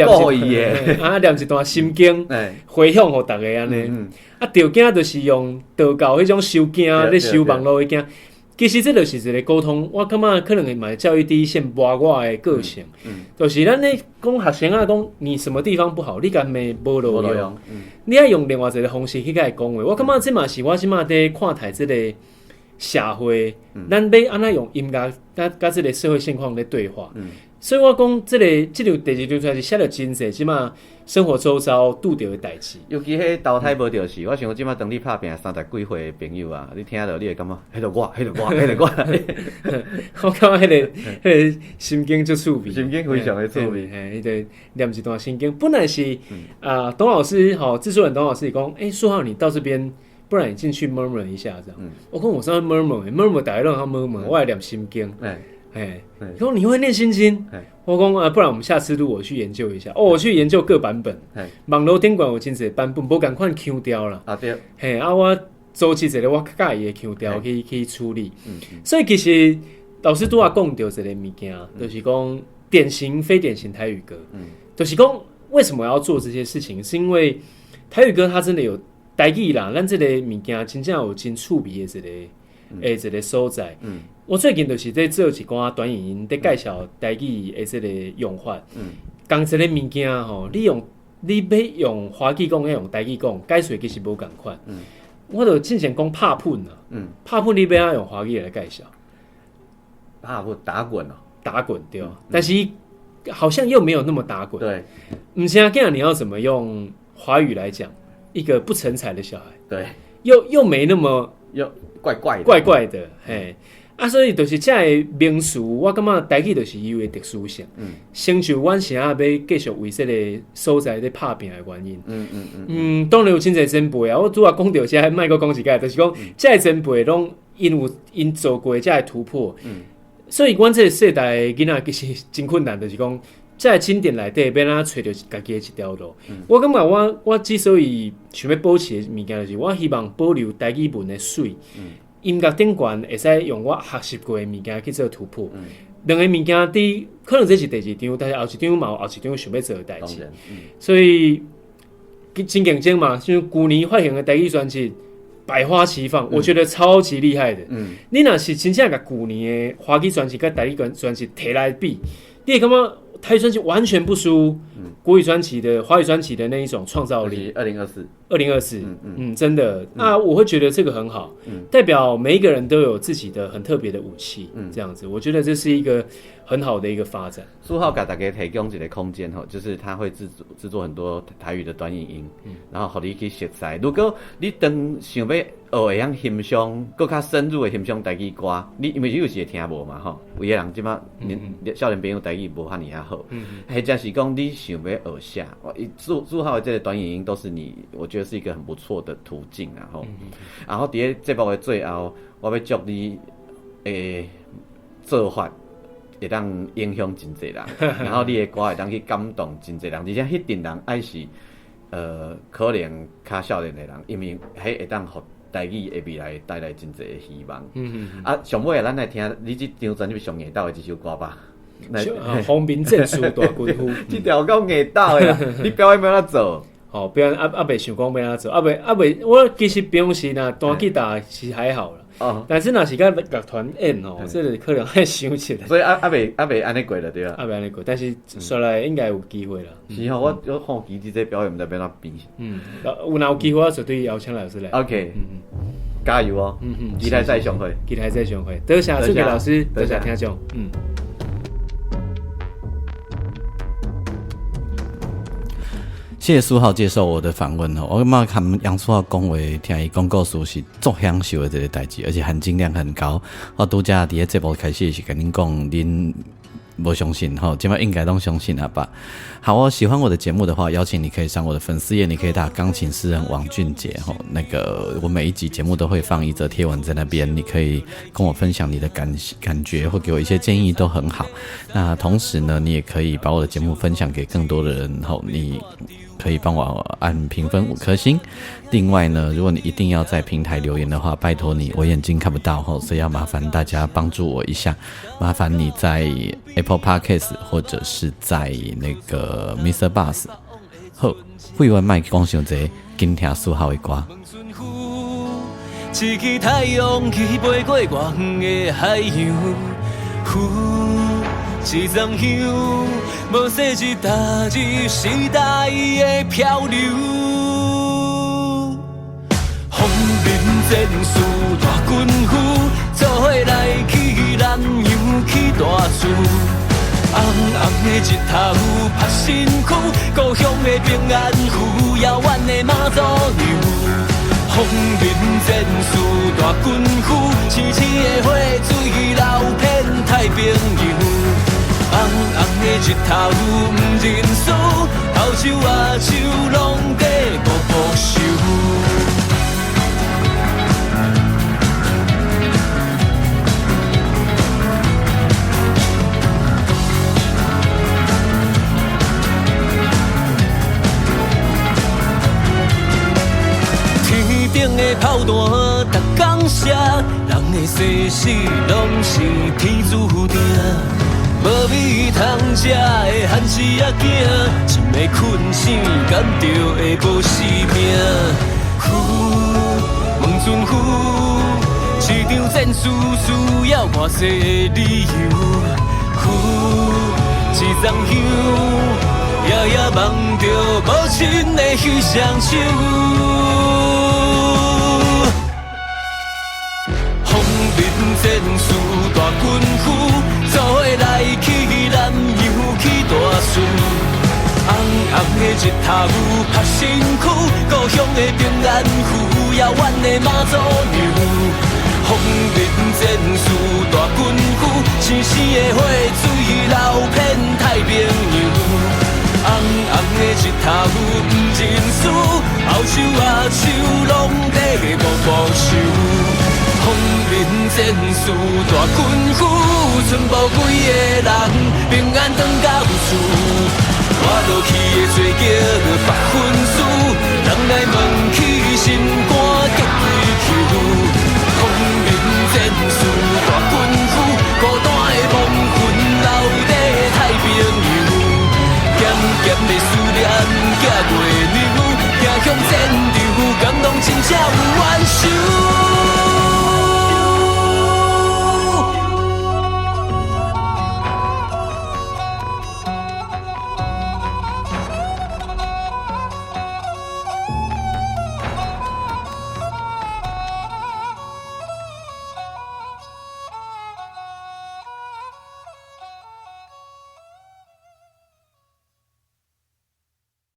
念一段心经，回向互大家安尼。着惊就是用道教迄种修经咧修网络的经。其实这就是一个沟通，我感觉可能会嘛教育第一线抹我的个性。就是咱咧讲学生啊，讲你什么地方不好，你敢没无路用？你要用另外一个方式去甲伊讲话。我感觉这嘛是我即马在看待这个社会，咱要安怎用音乐甲这个社会现况咧对话。所以我讲，这张第二张专辑写了真侪，即马生活周遭拄到的代志。尤其迄投胎无着事，我想即马当你拍拼30几岁的朋友啊，你听到你会感觉，迄个我。我感觉迄个心经足趣味，心经非常的趣味。迄个念一段心经，本来是董老师制作人董老师讲，书豪你到这边，不然你进去 murmur 一下这样。我讲我上面 murmur 大家都他 murmur， 我来念心经。你说你会念心经？我讲不然我们下次录我去研究一下。我去研究各版本。网络顶管有真侪版本，无共款腔调啦。对。我组织一个我较介意的腔调去处理。所以其实老师拄仔讲到一个物件，就是讲典型非典型台语歌。就是讲为什么要做这些事情，是因为台语歌它真的有台语啦，咱这个物件真正有真趣味的一个所在。我最近就是在做一寡短影音，在介绍台语的这个用法。讲一个物件吼，你要用华语讲，要用台语讲，解说其实无共款。我就之前讲拍喷啊，拍喷你要用华语来介绍。拍喷打滚哦，打滚对吧？但是好像又没有那么打滚。对，唔知啊，你要怎么用华语来讲一个不成才的小孩？对，又没那么又怪的，嘿。所以就是这个名词，我感觉台语就是有的特殊性。成就阮现在要继续为这个所在在拍拼的原因。当然有真侪前辈啊，我拄仔讲到这莫阁讲一解，就是讲这个前辈拢因做过这个突破。所以阮这个世代的囡仔其实真困难，就是讲这个经典内底要怎找到家己的一条路。我感觉我之所以想要保持的物件，就是我希望保留台语文的水。音乐顶悬会使用我学习过的物件去做突破。两个物件可能这是第二张，但是后一张嘛有后一张想要做的代志。所以真竞争嘛，像去年发行的台语专辑百花齐放，我觉得超级厉害的。你若是真正甲去年的华语专辑跟台语专辑摕来比，你会感觉台语专辑完全不输国语专辑的华语专辑的那一种创造力。2024，真的。我会觉得这个很好，代表每一个人都有自己的很特别的武器，这样子，我觉得这是一个很好的一个发展。书豪给大家提供一个空间就是他会制作很多台语的短影音，然后让你去熟悉。如果你当想要会晓欣赏更加深入的欣赏台语歌，你因为你有时会听无嘛有些人即马少年朋友台语无遐尼好，或者是讲你想要学写，书豪的这个短影音都是我觉得是一个很不错的途径然后伫个节目的最后，我要祝你做法会当影响真侪人，然后你的歌会当去感动真侪人，而且迄阵人爱是可能较少年的人，因为迄会当互台语的未来带来真侪的希望。上尾咱来听你这张专辑上硬斗的一首歌吧。红名证书大军呼，这条够硬斗的啦！你表演要怎做？表演未想讲要怎做，未，我其实平时呐弹吉他是还好啦。但是若是甲乐团演这个可能还想起来。所以未安尼过了对啊。未安尼过，但是说来应该有机会啦。是我好奇这表演毋知要哪比。有机会我绝对邀请老师来。OK，加油哦！期待再相会，多谢朱杰老师，多谢听众。谢谢苏浩接受我的访问哦。我感觉看杨苏浩讲话，听伊讲故事是足享受的这个代志，而且含金量很高。我拄则伫咧节目开始是跟恁讲，恁不相信哈，今晚应该都相信了吧？好哦，喜欢我的节目的话，邀请你可以上我的粉丝页，你可以打钢琴诗人王俊杰哈。那个我每一集节目都会放一则贴文在那边，你可以跟我分享你的感觉，或给我一些建议都很好。那同时呢，你也可以把我的节目分享给更多的人后，你可以帮我按评分5颗星。另外呢，如果你一定要在平台留言的话，拜托你，我眼睛看不到吼，所以要麻烦大家帮助我一下。麻烦你在 Apple Podcast 或者是在那个 Mr. Bus 好，废话莫讲伤济，今听苏浩的歌。一支太阳去飞过远的海洋，一丛香，无细一踏入时代的漂流。风林战士大军夫，做伙来去南洋起大厝。红红的日头晒身躯，故乡的平安符，遥远的妈祖庙。风林战士大军夫，青青的花水流遍太平洋。红红的日头不认输，头手啊手拢在步步收。天顶的炮弹逐天射，人的生死拢是天注定。无米通食的汉子仔囝，一暝困醒感到会无生命。问准夫，一场战事需要偌济的理由。一丛香，夜夜望着母亲的翕相手。风林战士大军夫，做伙来去南洋起大事。红红的日头晒身躯，故乡的平安符，遥远的妈祖庙。风林战士大军夫，青青的花水流遍太平洋。红红的日头不认输，后手啊手拢在步步收。风林战士大军夫，全部几个人平安回到厝。我落去的做叫白粉丝，人来问起心肝结归球。风林战士大军夫，孤单的亡魂留在太平洋。咸咸的思念寄月流，行向战场，感动真正有我。